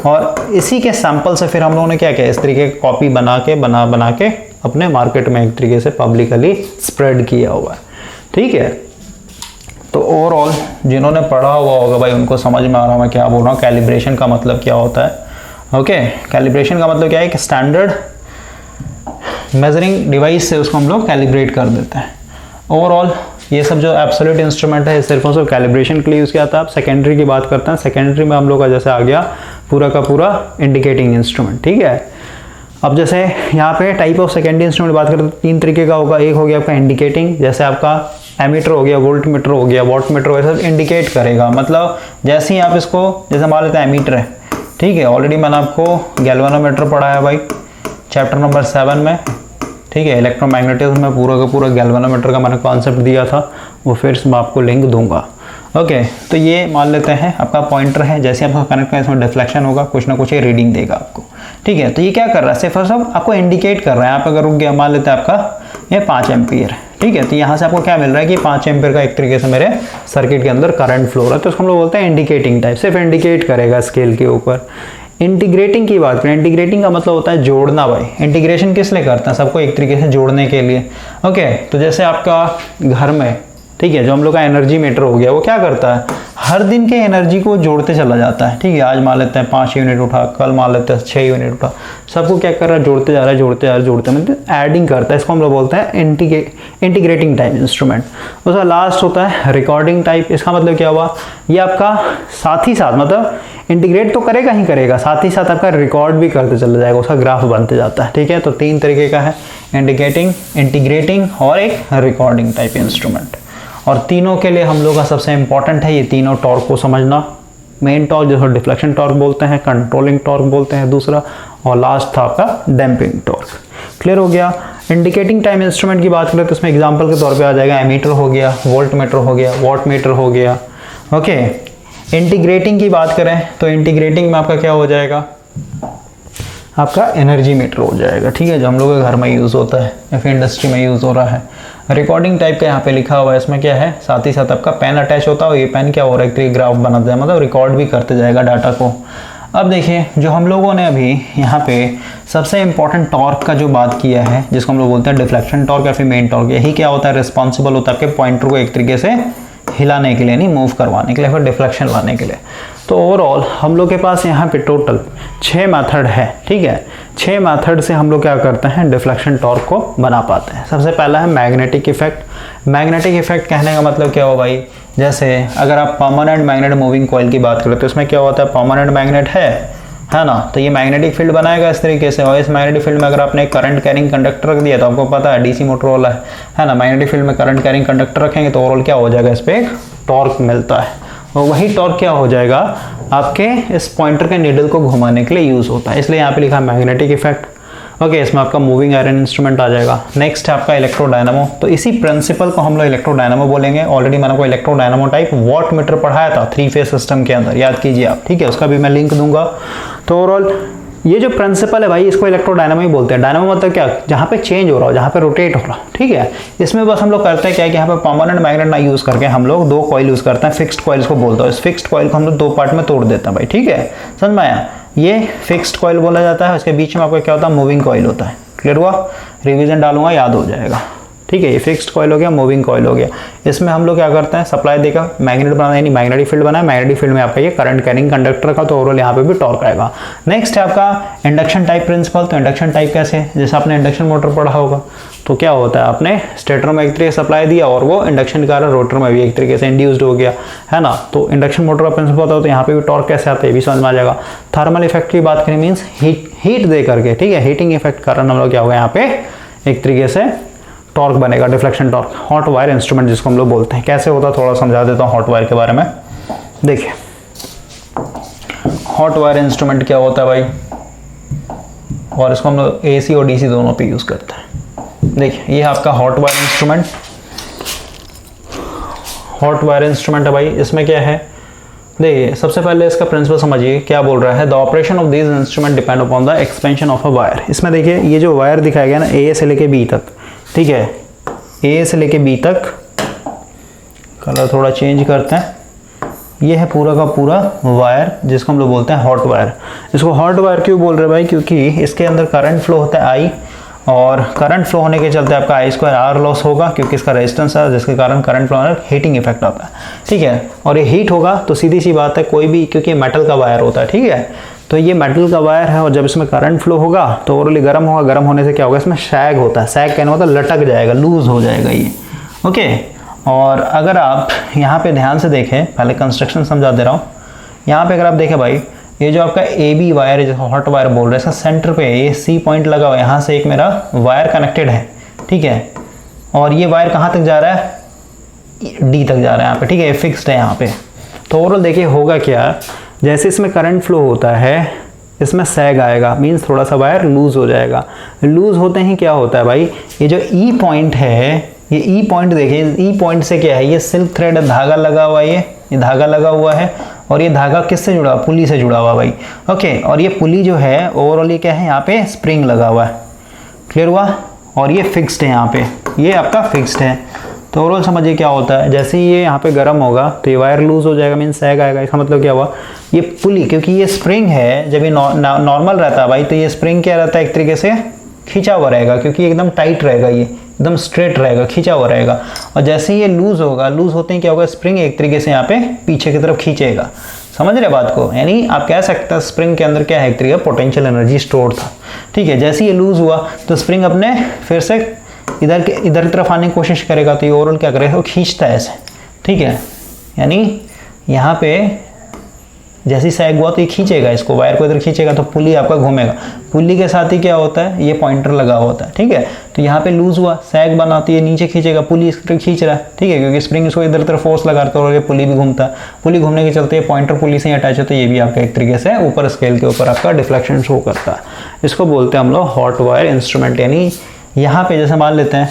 और इसी के सैंपल से फिर हम लोगों ने क्या किया, इस तरीके की कॉपी बना के अपने मार्केट में एक तरीके से पब्लिकली स्प्रेड किया हुआ है, ठीक है। तो ओवरऑल जिन्होंने पढ़ा हुआ होगा भाई उनको समझ में आ रहा मैं क्या बोल रहा हूँ, कैलिब्रेशन का मतलब क्या होता है। ओके, कैलिब्रेशन का मतलब क्या है कि स्टैंडर्ड मेजरिंग डिवाइस से उसको हम लोग कैलिब्रेट कर देते हैं। ओवरऑल ये सब जो एब्सोल्यूट इंस्ट्रूमेंट है सिर्फ और सिर्फ कैलिब्रेशन के लिए यूज़ किया था। आप सेकेंडरी की बात करते हैं, सेकेंडरी में हम लोग का जैसे आ गया पूरा का पूरा इंडिकेटिंग इंस्ट्रूमेंट, ठीक है। अब जैसे यहाँ पे टाइप ऑफ सेकेंडरी इंस्ट्रूमेंट बात करते हैं, 3 तरीके का होगा। एक हो गया आपका इंडिकेटिंग, जैसे आपका एमीटर हो गया, वोल्ट मीटर हो गया, वॉट मीटर हो गया, सब इंडिकेट करेगा। मतलब जैसे ही आप इसको, जैसे मान लेते हैं एमीटर है, ठीक है, ऑलरेडी मैंने आपको गैल्वेनोमीटर पढ़ा है भाई चैप्टर नंबर 7 में, ठीक है, इलेक्ट्रोमैग्नेटिज्म में पूरा का पूरा गैल्वेनोमीटर का मैंने कॉन्सेप्ट दिया था, वो फिर मैं आपको लिंक दूंगा। ओके, तो ये मान लेते हैं आपका पॉइंटर है, जैसे आपका कनेक्ट करें इसमें डिफ्लेक्शन होगा, कुछ ना कुछ ये रीडिंग देगा आपको, ठीक है। तो ये क्या कर रहा है, सिर्फ और सिर्फ आपको इंडिकेट कर रहा है। आप अगर रुक गया, मान लेते हैं आपका ये 5 एम्पियर, ठीक है, तो यहाँ से आपको क्या मिल रहा है कि 5 एम्पियर का एक तरीके से मेरे सर्किट के अंदर करंट फ्लो हो रहा है, तो उसको हम लोग बोलते हैं इंडिकेटिंग टाइप, सिर्फ इंडिकेट करेगा स्केल के ऊपर। इंटीग्रेटिंग की बात करें, इंटीग्रेटिंग का मतलब होता है जोड़ना भाई। इंटीग्रेशन किस लिए करते हैं, सबको एक तरीके से जोड़ने के लिए। ओके, तो जैसे आपका घर में, ठीक है, जो हम लोग का एनर्जी मीटर हो गया, वो क्या करता है, हर दिन के एनर्जी को जोड़ते चला जाता है, ठीक है। आज मान लेते हैं 5 यूनिट उठा, कल मान लेते हैं 6 यूनिट उठा, सबको क्या कर रहा है, जोड़ते जा रहा है, जोड़ते जा रहा है, जोड़ते मतलब एडिंग करता है। इसको हम लोग बोलते हैं इंटीग्रेटिंग टाइप इंस्ट्रूमेंट। उसका लास्ट होता है रिकॉर्डिंग टाइप। इसका मतलब क्या हुआ, ये आपका साथ ही साथ, मतलब इंटीग्रेट तो करेगा ही करेगा, साथ ही साथ आपका रिकॉर्ड भी करते चला जाएगा, उसका ग्राफ बनते जाता है, ठीक है। तो 3 तरीके का है, इंटीग्रेटिंग और एक रिकॉर्डिंग टाइप इंस्ट्रूमेंट। और तीनों के लिए हम लोग का सबसे इंपॉर्टेंट है ये तीनों टॉर्क को समझना। मेन टॉर्क जिसको डिफ्लेक्शन टॉर्क बोलते हैं, कंट्रोलिंग टॉर्क बोलते हैं दूसरा, और लास्ट था आपका डैम्पिंग टॉर्क। क्लियर हो गया। इंडिकेटिंग टाइम इंस्ट्रूमेंट की बात करें तो इसमें एग्जांपल के तौर पे आ जाएगा एमीटर हो गया, वोल्ट मीटर हो गया, वॉट मीटर हो गया। ओके, इंटीग्रेटिंग की बात करें तो इंटीग्रेटिंग में आपका क्या हो जाएगा, आपका एनर्जी मीटर हो जाएगा, ठीक है, जो हम लोग के घर में यूज़ होता है या फिर इंडस्ट्री में यूज़ हो रहा है। रिकॉर्डिंग टाइप का यहाँ पे लिखा हुआ है, इसमें क्या है, साथ ही साथ आपका पेन अटैच होता है, और ये पेन क्या हो रहा है, एक ग्राफ बनाता है, मतलब रिकॉर्ड भी करते जाएगा डाटा को। अब देखिए, जो हम लोगों ने अभी यहाँ पे सबसे इंपॉर्टेंट टॉर्क का जो बात किया है, जिसको हम लोग बोलते हैं डिफ्लेक्शन टॉर्क या फिर मेन टॉर्क, यही क्या होता है, रिस्पॉन्सिबल होता है आपके पॉइंटर को एक तरीके से हिलाने के लिए, नहीं मूव करवाने के लिए, फिर डिफ्लेक्शन लाने के लिए। तो ओवरऑल हम लोग के पास यहाँ पे टोटल 6 मेथड है, ठीक है। 6 मेथड से हम लोग क्या करते हैं, डिफ्लेक्शन टॉर्क को बना पाते हैं। सबसे पहला है मैग्नेटिक इफेक्ट। मैग्नेटिक इफेक्ट कहने का मतलब क्या हो भाई, जैसे अगर आप परमानेंट मैग्नेट मूविंग कॉइल की बात करें तो इसमें क्या होता है, परमानेंट मैग्नेट है ना, तो ये मैग्नेटिक फील्ड बनाएगा इस तरीके से, और इस मैग्नेटिक फील्ड में अगर आपने करंट कैरिंग कंडक्टर रख दिया तो आपको पता है डीसी मोटर वाला है ना, मैग्नेटिक फील्ड में करंट कैरिंग कंडक्टर रखेंगे तो ओवरऑल क्या हो जाएगा, इस पर एक टॉर्क मिलता है, और वही टॉर्क क्या हो जाएगा, आपके इस पॉइंटर के नीडल को घुमाने के लिए यूज होता है, इसलिए यहाँ पे लिखा है मैग्नेटिक इफेक्ट। ओके, इसमें आपका मूविंग आयरन इंस्ट्रूमेंट आ जाएगा। नेक्स्ट है आपका इलेक्ट्रोडायनामो, तो इसी प्रिंसिपल को हम लोग इलेक्ट्रोडायनामो बोलेंगे। ऑलरेडी मैंने को इलेक्ट्रोडायनामो टाइप वॉट मीटर पढ़ाया था 3 फेज सिस्टम के अंदर, याद कीजिए आप, ठीक है, उसका भी मैं लिंक दूंगा। तो ओवरऑल ये जो प्रिंसिपल है भाई, इसको इलेक्ट्रोडायनामो ही बोलते हैं। डायनामो मतलब क्या, जहाँ पे चेंज हो रहा हो, जहाँ पे रोटेट हो रहा हो, ठीक है। इसमें बस हम लोग करते हैं क्या है कि यहाँ पे परमानेंट मैग्नेट ना यूज करके हम लोग 2 कॉइल यूज करते हैं, फिक्स्ड कॉइल को बोलते हैं। इस फिक्स्ड कॉइल को हम लोग 2 पार्ट में तोड़ देते हैं भाई, ठीक है, समझ में आया। ये फिक्स्ड कॉइल बोला जाता है, उसके बीच में आपका क्या होता है, मूविंग कॉइल होता है। क्लियर हुआ, रिवीजन डालूंगा, याद हो जाएगा, ठीक है। ये फिक्स्ड कॉइल हो गया, मूविंग कॉइल हो गया। इसमें हम लोग क्या करते हैं, सप्लाई देकर मैग्नेट बनाना, यानी मैग्नेटिक फील्ड बनाया, मैग्नेटिक फील्ड में आपका ये करंट कैरिंग कंडक्टर का, तो ओवरऑल यहाँ पे भी टॉर्क आएगा। नेक्स्ट है आपका इंडक्शन टाइप प्रिंसिपल। तो इंडक्शन टाइप कैसे, जैसे आपने इंडक्शन मोटर पढ़ा होगा, तो क्या होता है, आपने स्टेटर में एक तरीके से सप्लाई दिया और वो इंडक्शन के कारण रोटर में भी एक तरीके से इंड्यूस्ड हो गया, है ना। तो इंडक्शन मोटर का प्रिंसिपल होता है, तो यहाँ पे भी टॉर्क कैसे आता है, ये भी समझ में आ जाएगा। थर्मल इफेक्ट की बात करें, मीन्स हीट दे करके, ठीक है, हीटिंग इफेक्ट कारण हम लोग क्या होगा, यहाँ पे एक तरीके से टॉर्क बनेगा, deflection torque. Hot wire instrument जिसको हम लोग बोलते हैं, कैसे होता है थोड़ा समझा देता हूँ हॉट वायर के बारे में। देखिए, हॉट वायर इंस्ट्रूमेंट क्या होता है भाई, और इसको हम लोग एसी और डीसी दोनों पे यूज करते हैं। देखिए, ये आपका hot wire instrument, hot wire instrument है भाई। इसमें क्या है, देखिए सबसे पहले इसका प्रिंसिपल समझिए, क्या बोल रहा है, the operation of this instrument depend upon the expansion of a wire. इसमें देखिए, ये जो वायर दिखाया गया ना, ए से लेके बी तक, ठीक है, ए से लेके बी तक, कलर थोड़ा चेंज करते हैं, ये है पूरा का पूरा वायर जिसको हम लोग बोलते हैं हॉट वायर। इसको हॉट वायर क्यों बोल रहे हैं भाई, क्योंकि इसके अंदर करंट फ्लो होता है आई, और करंट फ्लो होने के चलते आपका आई स्क्वायर आर लॉस होगा, क्योंकि इसका रेजिस्टेंस है, जिसके कारण करंट फ्लो होने हीटिंग इफेक्ट आता है, ठीक है। और ये हीट होगा तो सीधी सी बात है, कोई भी, क्योंकि मेटल का वायर होता है, ठीक है, तो ये मेटल का वायर है, और जब इसमें करंट फ्लो होगा तो ओवरऑली गर्म होगा, गर्म होने से क्या होगा, इसमें सैग होता है, सैग कहने मतलब लटक जाएगा, लूज हो जाएगा ये, ओके। और अगर आप यहाँ पे ध्यान से देखें, पहले कंस्ट्रक्शन समझा दे रहा हूँ, यहाँ पे अगर आप देखें भाई, ये जो आपका ए बी वायर है, जिसको हॉट वायर बोल रहे हैं, इसका सेंटर पे ये सी पॉइंट लगा हुआ है, यहाँ से एक मेरा वायर कनेक्टेड है, ठीक है, और ये वायर कहाँ तक जा रहा है, डी तक जा रहा है यहाँ पे, ठीक है, फिक्स्ड है यहाँ पे। तो ओवरऑल देखिए होगा क्या, जैसे इसमें करंट फ्लो होता है इसमें सैग आएगा, मीन्स थोड़ा सा वायर लूज हो जाएगा। लूज होते ही क्या होता है भाई, ये जो ई पॉइंट है, ये ई पॉइंट देखिए, ई पॉइंट से क्या है, ये सिल्क थ्रेड धागा लगा हुआ है, ये धागा लगा हुआ है, और ये धागा किससे जुड़ा, पुली से जुड़ा हुआ भाई। ओके, और ये पुली जो है ओवरऑल ये क्या है, यहाँ पे स्प्रिंग लगा हुआ है, क्लियर हुआ, और ये फिक्स्ड है यहाँ पे, ये आपका फिक्स्ड है। तो ओवरऑल समझिए क्या होता है, जैसे ही ये यहाँ पे गर्म होगा तो ये वायर लूज हो जाएगा, मीन सैग आएगा। इसका मतलब क्या हुआ, ये पुली, क्योंकि ये स्प्रिंग है, जब ये नॉर्मल रहता है भाई तो ये स्प्रिंग क्या रहता है, एक तरीके से खींचा हुआ रहेगा, क्योंकि एकदम टाइट रहेगा, ये एकदम स्ट्रेट रहेगा, खींचा हुआ रहेगा। और जैसे ही ये लूज होगा, लूज होते ही क्या होगा, स्प्रिंग एक तरीके से यहाँ पे पीछे की तरफ खींचेगा। समझ रहे बात को, यानी आप कह सकते हैं स्प्रिंग के अंदर क्या है, एक तरीके पोटेंशियल एनर्जी स्टोर था, ठीक है। जैसे ये लूज हुआ तो स्प्रिंग अपने फिर से इधर की तरफ आने की कोशिश करेगा, तो ये ओवरऑल क्या करेगा, वो खींचता है ऐसे, ठीक है। यानी यहाँ पे जैसी सैग हुआ तो ये खींचेगा इसको, वायर को इधर खींचेगा तो पुली आपका घूमेगा। पुली के साथ ही क्या होता है, ये पॉइंटर लगा होता है, ठीक है। तो यहाँ पे लूज हुआ, सैग बनाती है, नीचे खींचेगा, पुली इस तरफ खींच रहा है, ठीक है, क्योंकि स्प्रिंग इसको इधर तरफ फोर्स लगाता है और ये पुली भी घूमता है। पुली घूमने के चलते पॉइंटर पुली से अटैच होता है, ये भी आपका एक तरीके से ऊपर स्केल के ऊपर आपका डिफ्लेक्शन शो करता है। इसको बोलते हैं हम लोग हॉट वायर इंस्ट्रूमेंट। यानी यहाँ पे जैसे मान लेते हैं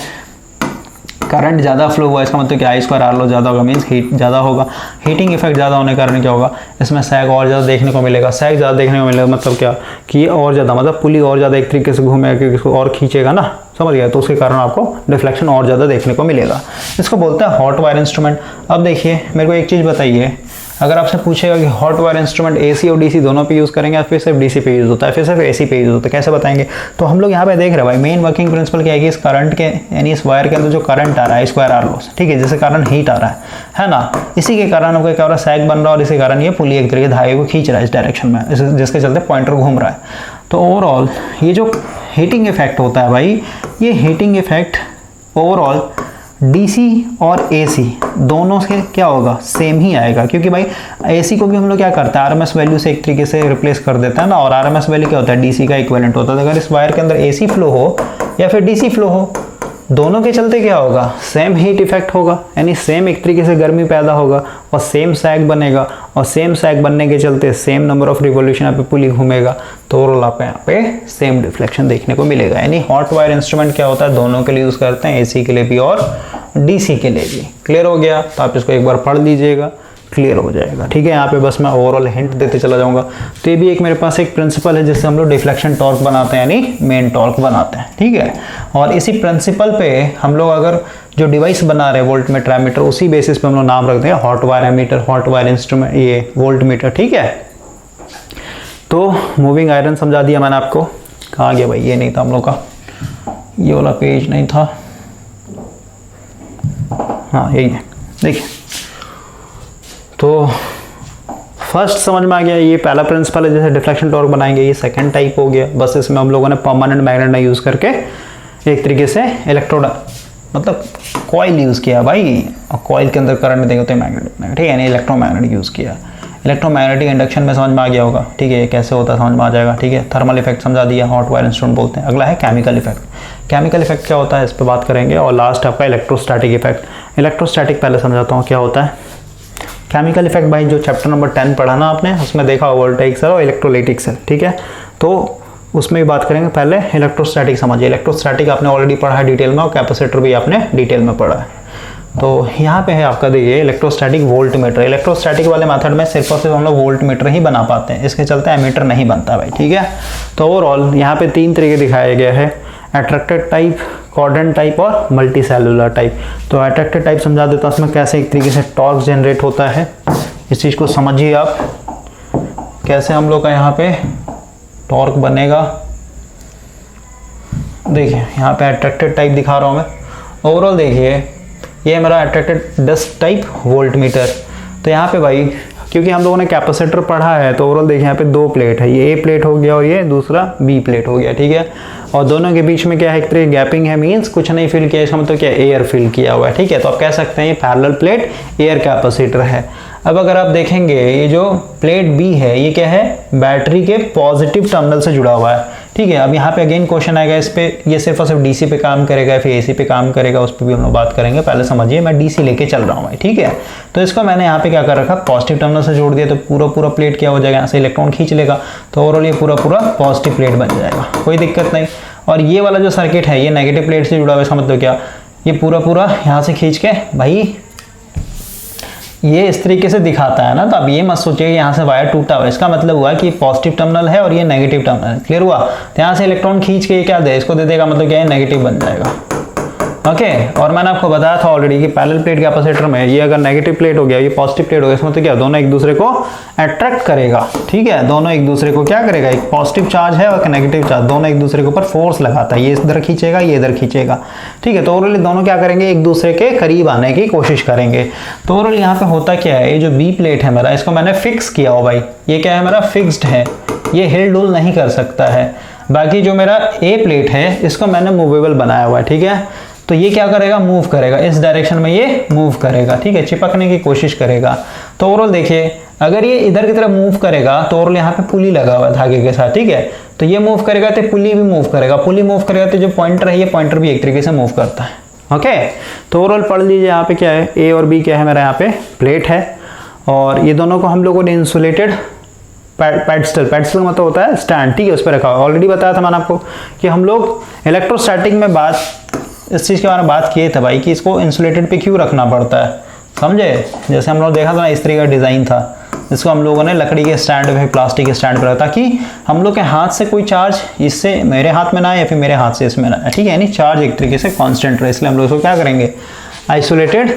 करंट ज़्यादा फ्लो हुआ, इसका मतलब कि आई स्क्वायर आर लो ज़्यादा होगा, मीन्स हीट ज़्यादा होगा। हीटिंग इफेक्ट ज़्यादा होने के कारण क्या होगा, इसमें सैग और ज़्यादा देखने को मिलेगा। सैग ज़्यादा देखने को मिलेगा मतलब क्या, कि ये और ज़्यादा, मतलब पुली और ज़्यादा एक तरीके से घूमेगा, क्योंकि इसको और खींचेगा ना, समझ गया, तो उसके कारण आपको डिफ्लेक्शन और ज़्यादा देखने को मिलेगा। इसको बोलते हैं हॉट वायर इंस्ट्रूमेंट। अब देखिए मेरे को एक चीज़ बताइए, अगर आपसे पूछेगा कि हॉट वायर इंस्ट्रूमेंट एसी और डीसी दोनों पे यूज़ करेंगे या फिर सिर्फ डीसी पे यूज़ होता है, फिर सिर्फ एसी पे यूज़ होता है, कैसे बताएंगे। तो हम लोग यहाँ पे देख रहे हैं भाई, मेन वर्किंग प्रिंसिपल क्या है कि इस करंट के, यानी इस वायर के अंदर जो करंट आ रहा है स्क्वायर आर लॉस, ठीक है, जिसके कारण हीट आ रहा है ना, इसी के कारण आपको क्या हो रहा है, सैग बन रहा है, और इसी कारण ये पुली एक तरीके धागे को खींच रहा है इस डायरेक्शन में, जिसके चलते पॉइंटर घूम रहा है। तो ओवरऑल ये जो हीटिंग इफेक्ट होता है भाई, ये हीटिंग इफेक्ट ओवरऑल डीसी और एसी दोनों से क्या होगा, सेम ही आएगा। क्योंकि भाई एसी को भी हम लोग क्या करते हैं, आरएमएस वैल्यू से एक तरीके से रिप्लेस कर देते हैं ना, और आरएमएस वैल्यू क्या होता है, डीसी का इक्विवेलेंट होता है। अगर इस वायर के अंदर एसी फ्लो हो या फिर डीसी फ्लो हो, दोनों के चलते क्या होगा, सेम हीट इफेक्ट होगा, यानी सेम एक तरीके से गर्मी पैदा होगा और सेम सैग बनेगा, और सेम सैग बनने के चलते सेम नंबर ऑफ रिवॉल्यूशन यहाँ पे पुली घूमेगा, तो ओवरऑल आप यहाँ पे सेम डिफ्लेक्शन देखने को मिलेगा। यानी हॉट वायर इंस्ट्रूमेंट क्या होता है, दोनों के लिए यूज़ करते हैं, एसी के लिए भी और डीसी के लिए भी। क्लियर हो गया, तो आप इसको एक बार पढ़ लीजिएगा, क्लियर हो जाएगा, ठीक है। यहाँ पे बस मैं ओवरऑल हिंट देते चला जाऊंगा। तो ये भी एक मेरे पास एक प्रिंसिपल है जिससे हम लोग डिफ्लेक्शन टॉर्क बनाते हैं, यानी मेन टॉर्क बनाते हैं, ठीक है। और इसी प्रिंसिपल पे हम लोग अगर जो डिवाइस बना रहे हैं वोल्ट मीटर एमीटर, उसी बेसिस पे हम लोग नाम रखते हैं hot wire ammeter, hot wire instrument, ये वोल्ट मीटर, ठीक है। तो मूविंग आयरन समझा दिया मैंने आपको। कहाँ गया भाई, ये नहीं था हम लोग का, ये वाला पेज नहीं था, हाँ यही है, देखिए। तो फर्स्ट समझ में आ गया, ये पहला प्रिंसिपल है, जैसे डिफ्लेक्शन टॉर्क बनाएंगे। ये सेकंड टाइप हो गया, बस इसमें हम लोगों ने परमानेंट मैग्नेट ना यूज़ करके एक तरीके से इलेक्ट्रोड मतलब कॉइल यूज़ किया भाई, और कॉइल के अंदर करंट देंगे तो मैग्नेट, ठीक है, यानी इलेक्ट्रोमैग्नेट यूज़ किया। इलेक्ट्रोमैग्नेटिक इंडक्शन में समझ में आ गया होगा, ठीक है, ये कैसे होता है समझ में आ जाएगा, ठीक है। थर्मल इफेक्ट समझा दिया, हॉट वायर इंस्ट्रूमेंट बोलते हैं। अगला है केमिकल इफेक्ट। केमिकल इफेक्ट क्या होता है, इस पर बात करेंगे। और लास्ट आपका इलेक्ट्रोस्टैटिक इफेक्ट। इलेक्ट्रोस्टैटिक पहले समझाता हूँ क्या होता है। केमिकल इफेक्ट भाई जो चैप्टर नंबर 10 पढ़ा ना आपने, उसमें देखा वोल्टेइक सेल और इलेक्ट्रोलाइटिक सेल, ठीक है। तो उसमें भी बात करेंगे, पहले इलेक्ट्रोस्टैटिक समझिए। इलेक्ट्रोस्टैटिक आपने ऑलरेडी पढ़ा है डिटेल में, और कैपेसिटर भी आपने डिटेल में पढ़ा है। तो यहाँ पे है आपका देखिए इलेक्ट्रोस्टैटिक वोल्ट मीटर। इलेक्ट्रोस्टैटिक वाले मेथड में सिर्फ और सिर्फ हम लोग वोल्ट मीटर ही बना पाते हैं, इसके चलते एमीटर नहीं बनता भाई, ठीक है। तो ओवरऑल यहाँ पे 3 तरीके दिखाया गया है, अट्रैक्टेड टाइप, कॉर्डेंट टाइप और मल्टी सेलुलर टाइप। तो अट्रैक्टेड टाइप समझा देता हूँ, उसमें कैसे एक तरीके से टॉर्क जनरेट होता है, इस चीज़ को समझिए आप, कैसे हम लोग का यहाँ पे टॉर्क बनेगा। देखिए यहाँ पे अट्रैक्टेड टाइप दिखा रहा हूँ मैं। ओवरऑल देखिए ये मेरा attracted dust type volt meter. तो यहाँ पे भाई क्योंकि हम लोगों ने कैपेसिटर पढ़ा है, तो ओवरऑल देखिए यहाँ पे 2 प्लेट है, ये ए प्लेट हो गया और ये दूसरा बी प्लेट हो गया, ठीक है। और दोनों के बीच में क्या है, एक तरह गैपिंग है, मीन्स कुछ नहीं फिल किया, इसका मतलब क्या, एयर फिल किया हुआ है, ठीक है। तो आप कह सकते हैं ये पैरेलल प्लेट एयर कैपेसिटर है। अब अगर आप देखेंगे ये जो प्लेट बी है, ये क्या है, बैटरी के पॉजिटिव टर्मिनल से जुड़ा हुआ है, ठीक है। अब यहाँ पे अगेन क्वेश्चन आएगा इस पे, ये सिर्फ और सिर्फ डीसी पे काम करेगा या फिर एसी पे काम करेगा, उस पर भी हम लोग बात करेंगे। पहले समझिए मैं डीसी लेके चल रहा हूँ भाई, ठीक है। तो इसको मैंने यहाँ पे क्या कर रखा, पॉजिटिव टर्मिनल से जोड़ दिया, तो पूरा पूरा प्लेट क्या हो जाएगा, यहाँ से इलेक्ट्रॉन खींच लेगा, तो ओवरऑल ये पूरा पूरा पॉजिटिव प्लेट बन जाएगा, कोई दिक्कत नहीं। और ये वाला जो सर्किट है ये नेगेटिव प्लेट से जुड़ा हुआ है, इसका मतलब क्या, ये पूरा पूरा यहाँ से खींच के भाई ये इस तरीके से दिखाता है ना। तो अब ये मत सोचिए कि यहाँ से वायर टूटा हुआ है, इसका मतलब हुआ कि पॉजिटिव टर्मिनल है और ये नेगेटिव टर्मिनल है। क्लियर हुआ। तो यहाँ से इलेक्ट्रॉन खींच के ये क्या दे, इसको दे देगा, मतलब क्या है, नेगेटिव बन जाएगा। ओके। और मैंने आपको बताया था ऑलरेडी कि पैरेलल प्लेट कैपेसिटर में ये अगर नेगेटिव प्लेट हो गया, ये पॉजिटिव प्लेट हो गया, इसमें तो क्या दोनों एक दूसरे को अट्रैक्ट करेगा, ठीक है। दोनों एक दूसरे को क्या करेगा, एक पॉजिटिव चार्ज है और एक नेगेटिव चार्ज, दोनों एक दूसरे के ऊपर फोर्स लगाता है, ये इधर खींचेगा, ये इधर खींचेगा, ठीक है। तो ओवरऑल दोनों क्या करेंगे, एक दूसरे के करीब आने की कोशिश करेंगे। तो ओवरऑल यहाँ पे होता क्या है, ये जो बी प्लेट है मेरा, इसको मैंने फिक्स किया हो भाई, ये क्या है मेरा फिक्स्ड है, ये हिल डुल नहीं कर सकता है। बाकी जो मेरा ए प्लेट है इसको मैंने मूवेबल बनाया हुआ है, ठीक है। तो ये क्या करेगा, मूव करेगा, इस डायरेक्शन में ये मूव करेगा, ठीक है, चिपकने की कोशिश करेगा। तो ओवरऑल देखिए अगर ये इधर की तरफ मूव करेगा तो ओवरऑल यहाँ पे पुली लगा हुआ है धागे के साथ, ठीक है। तो ये मूव करेगा तो पुली भी मूव करेगा, पुली मूव करेगा तो जो पॉइंटर है ये पॉइंटर भी एक तरीके से मूव करता है। ओके। तो ओवरऑल पढ़ लीजिए यहाँ पे क्या है, ए और बी क्या है मेरा, यहाँ पे प्लेट है और ये दोनों को हम लोगों ने इंसुलेटेड पेडस्टल का मतलब होता है स्टैंड, ठीक है, उस पर रखा हुआ। ऑलरेडी बताया था मैंने आपको कि हम लोग इलेक्ट्रोस्टैटिक में इस चीज़ के बारे में बात किए थे भाई कि इसको इंसुलेटेड पे क्यों रखना पड़ता है, समझे। जैसे हम लोग देखा था ना, इस तरह का डिज़ाइन था, इसको हम लोगों ने लकड़ी के स्टैंड पे, प्लास्टिक के स्टैंड पर रखा, ताकि हम लोग के हाथ से कोई चार्ज इससे मेरे हाथ में ना आए या फिर मेरे हाथ से इसमें ना आए, ठीक है, यानी चार्ज एक तरीके से कांस्टेंट रहे। इसलिए हम लोग इसको क्या करेंगे, आइसोलेटेड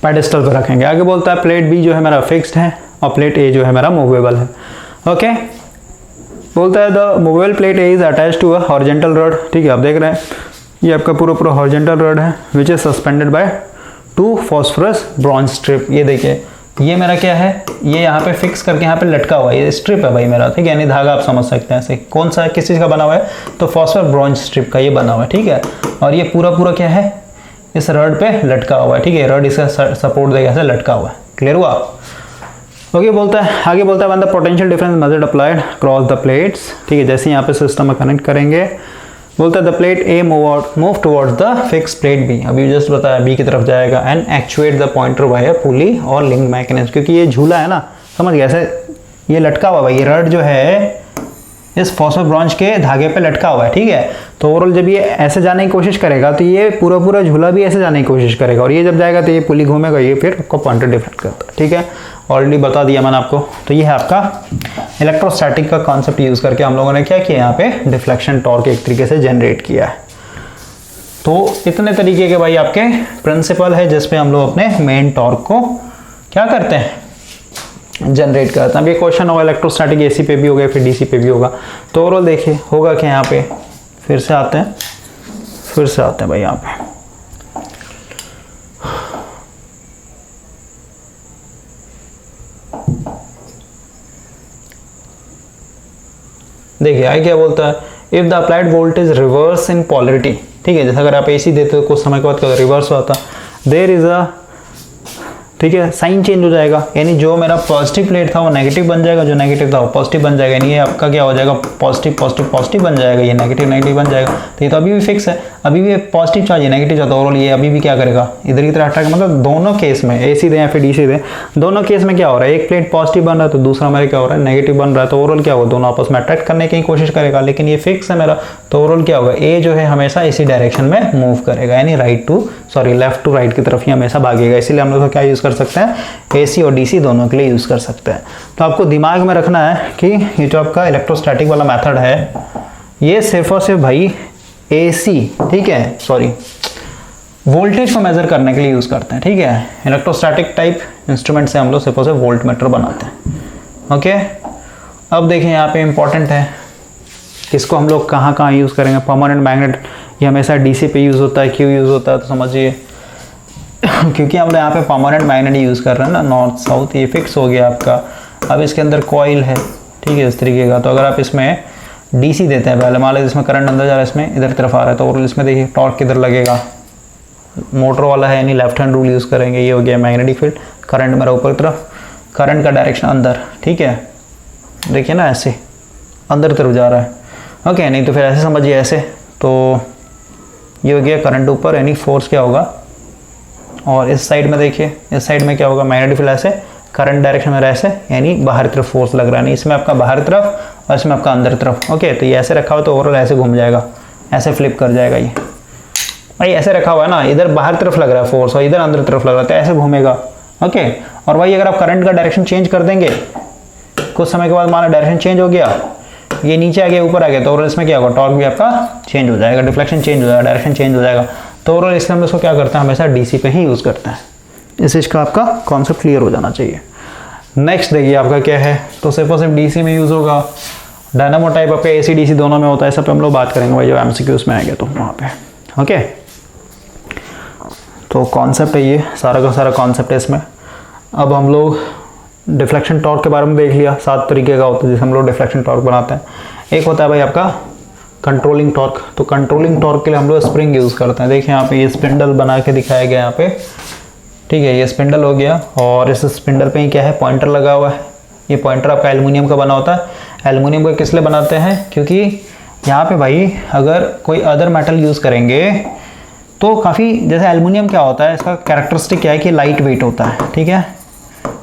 पेडेस्टल पर रखेंगे। आगे बोलता है प्लेट बी जो है मेरा फिक्स्ड है और प्लेट ए जो है मेरा मूवेबल है। ओके। बोलता है the movable plate A is attach to a horizontal rod, ठीक है। आप देख रहे हैं ये आपका पूरा पूरा हॉरिजॉन्टल रॉड है which is suspended bye 2 phosphorus bronze strip. ये देखिए ये मेरा क्या है, ये यहाँ पे फिक्स करके यहाँ पे लटका हुआ है, ये स्ट्रिप है भाई मेरा, ठीक है, यानी धागा आप समझ सकते हैं। ऐसे कौन सा किस चीज़ का बना हुआ है, तो फॉस्फोर ब्रॉन्ज स्ट्रिप का ये बना हुआ है, ठीक है। और ये पूरा पूरा क्या है, इस रॉड पे लटका हुआ है, ठीक है, रॉड इसका सपोर्ट देगा, ऐसे लटका हुआ है। क्लियर हुआ। ओके। बोलता है आगे बोलता है one the potential difference method applied cross the plates, ठीक है। जैसे यहाँ पे सिस्टम में कनेक्ट करेंगे, बोलता है the plate A move towards the fix plate B, अभी जस्ट बताया बी की तरफ जाएगा, and actuate the pointer wire pulley और लिंक मैकेनिज्म, क्योंकि ये झूला है ना, समझ गया, ऐसे ये लटका हुआ भाई, ये रड जो है इस फॉस्फोर ब्रॉन्ज के धागे पे लटका हुआ है, ठीक है। तो ओवरऑल जब ये ऐसे जाने की कोशिश करेगा तो ये पूरा पूरा झूला भी ऐसे जाने की कोशिश करेगा, और ये जब जाएगा तो ये पुली घूमेगा, ये फिर आपको पॉइंटर डिफरेंट करता है, ठीक है। ऑलरेडी बता दिया मैंने आपको। तो ये है आपका इलेक्ट्रोस्टैटिक का कॉन्सेप्ट यूज करके हम लोगों ने क्या किया, यहाँ पे डिफ्लेक्शन टॉर्क एक तरीके से जनरेट किया है। तो इतने तरीके के भाई आपके प्रिंसिपल है जिसपे हम लोग अपने मेन टॉर्क को क्या करते हैं, जनरेट करते हैं। अब ये क्वेश्चन होगा इलेक्ट्रोस्टैटिक एसी पे भी होगा फिर डीसी पे भी होगा। तो ओवरऑल देखिए होगा क्या, यहाँ पे फिर से आते हैं भाई यहाँ पे। देखिए आगे क्या बोलता है, if the applied voltage reverse in polarity, ठीक है, जैसे अगर आप एसी देते हो कुछ समय के बाद क्या रिवर्स होता, देयर इज अ, ठीक है, साइन चेंज हो जाएगा, यानी जो मेरा पॉजिटिव प्लेट था वो नेगेटिव बन जाएगा, जो नेगेटिव था वो पॉजिटिव बन जाएगा, यानी ये आपका क्या हो जाएगा, पॉजिटिव पॉजिटिव पॉजिटिव बन जाएगा, ये नेगेटिव नेगेटिव बन जाएगा। तो ये तो अभी भी फिक्स है, अभी भी पॉजिटिव चार्ज है, नेगेटिव चार्ज, ओवरऑल ये अभी भी क्या करेगा, इधर की तरह अट्रैक्ट, मतलब दोनों केस में एसी दें या फिर डीसी दें, दोनों केस में क्या हो रहा है, एक प्लेट पॉजिटिव बन रहा है तो दूसरा मेरा क्या हो रहा है, नेगेटिव बन रहा है। तो ओवरऑल क्या होगा, दोनों आपस में अट्रैक्ट करने की कोशिश करेगा, लेकिन ये फिक्स है मेरा। तो ओवरऑल क्या होगा, ए जो है हमेशा इसी डायरेक्शन में मूव करेगा, यानी लेफ्ट टू राइट की तरफ ही हमेशा भागेगा। इसीलिए हम लोग क्या यूज कर सकते हैं, एसी और डीसी दोनों के लिए यूज कर सकते हैं। तो आपको दिमाग में रखना है कि ये जो आपका इलेक्ट्रोस्टैटिक वाला मेथड है ये सिर्फ और सिर्फ भाई एसी, ठीक है, सॉरी, वोल्टेज को मेजर करने के लिए यूज करते हैं, ठीक है। इलेक्ट्रोस्टैटिक टाइप इंस्ट्रूमेंट से हम लोग सिर्फ और सिर्फ वोल्ट मीटर बनाते हैं। ओके। अब देखें यहाँ पे इंपॉर्टेंट है, इसको हम लोग कहाँ कहाँ यूज करेंगे। परमानेंट मैग्नेट ये हमेशा डीसी पे यूज होता है, क्यों यूज होता है तो समझिए क्योंकि हम लोग यहाँ पे परमानेंट मैग्नेट यूज कर रहे हैं ना, नॉर्थ साउथ, ये फिक्स हो गया आपका। अब इसके अंदर कॉइल है, ठीक है, इस तरीके का। तो अगर आप इसमें डीसी देते हैं, पहले मान लो इसमें करंट अंदर जा रहा है, इसमें इधर की तरफ आ रहा है, तो और इसमें देखिए टॉर्क किधर लगेगा, मोटर वाला है, यानी लेफ्ट हैंड रूल यूज करेंगे। ये हो गया मैग्नेटिक फील्ड, करंट मेरा ऊपर की तरफ, करंट का डायरेक्शन अंदर, ठीक है, देखिए ना ऐसे अंदर तरफ जा रहा है। ओके, नहीं तो फिर ऐसे समझिए, ऐसे तो ये हो गया करंट ऊपर, यानी फोर्स क्या होगा, और इस साइड में देखिए, इस साइड में क्या होगा, मैग्नेटिक फील्ड ऐसे, करंट डायरेक्शन में ऐसे, यानी बाहर तरफ फोर्स लग रहा है, नहीं इसमें आपका बाहर तरफ और इसमें आपका अंदर तरफ। ओके, तो ये ऐसे रखा हो तो ओवरऑल ऐसे घूम जाएगा, ऐसे फ्लिप कर जाएगा। ये भाई ऐसे रखा हुआ है ना, इधर बाहर तरफ लग रहा है फोर्स और इधर अंदर तरफ लग रहा है, तो ऐसे घूमेगा। ओके, और भाई अगर आप करंट का डायरेक्शन चेंज कर देंगे, कुछ समय के बाद मान लो डायरेक्शन चेंज हो गया, ये नीचे आ गया ऊपर आ गया, तो ओवरऑल इसमें क्या होगा, टॉर्क भी आपका चेंज हो जाएगा, डिफ्लेक्शन चेंज हो जाएगा, डायरेक्शन चेंज हो जाएगा। तो ओवरऑल इसलिए हम इसको क्या करते हैं, हमेशा डीसी पे ही यूज़ करते हैं। इस चीज़ का आपका कॉन्सेप्ट क्लियर हो जाना चाहिए। नेक्स्ट देखिए आपका क्या है, तो सिर्फ और सिर्फ डीसी में यूज़ होगा, डायनामो टाइप आपका एसी डीसी दोनों में होता है, सब पे हम लोग बात करेंगे भाई जब एमसीक्यूज में आएंगे तो वहाँ पे। ओके, तो कॉन्सेप्ट है ये, सारा का सारा कॉन्सेप्ट है इसमें। अब हम लोग डिफ्लेक्शन टॉर्क के बारे में देख लिया, 7 तरीके का होता है जिसे हम लोग डिफ्लेक्शन टॉर्क बनाते हैं। एक होता है भाई आपका कंट्रोलिंग टॉर्क, तो कंट्रोलिंग टॉर्क के लिए हम लोग स्प्रिंग यूज़ करते हैं। देखिए यहाँ पे ये स्पिंडल बना के दिखाया गया यहाँ पे, ठीक है, ये स्पिंडल हो गया, और इस स्पिंडल पे ही क्या है, पॉइंटर लगा हुआ है। ये पॉइंटर आपका एल्युमिनियम का बना होता है। एल्युमिनियम का किस लिए बनाते हैं, क्योंकि यहाँ पे भाई अगर कोई अदर मेटल यूज़ करेंगे तो काफ़ी, जैसे एल्युमिनियम क्या होता है, इसका कैरेक्टरिस्टिक क्या है कि लाइट वेट होता है, ठीक है,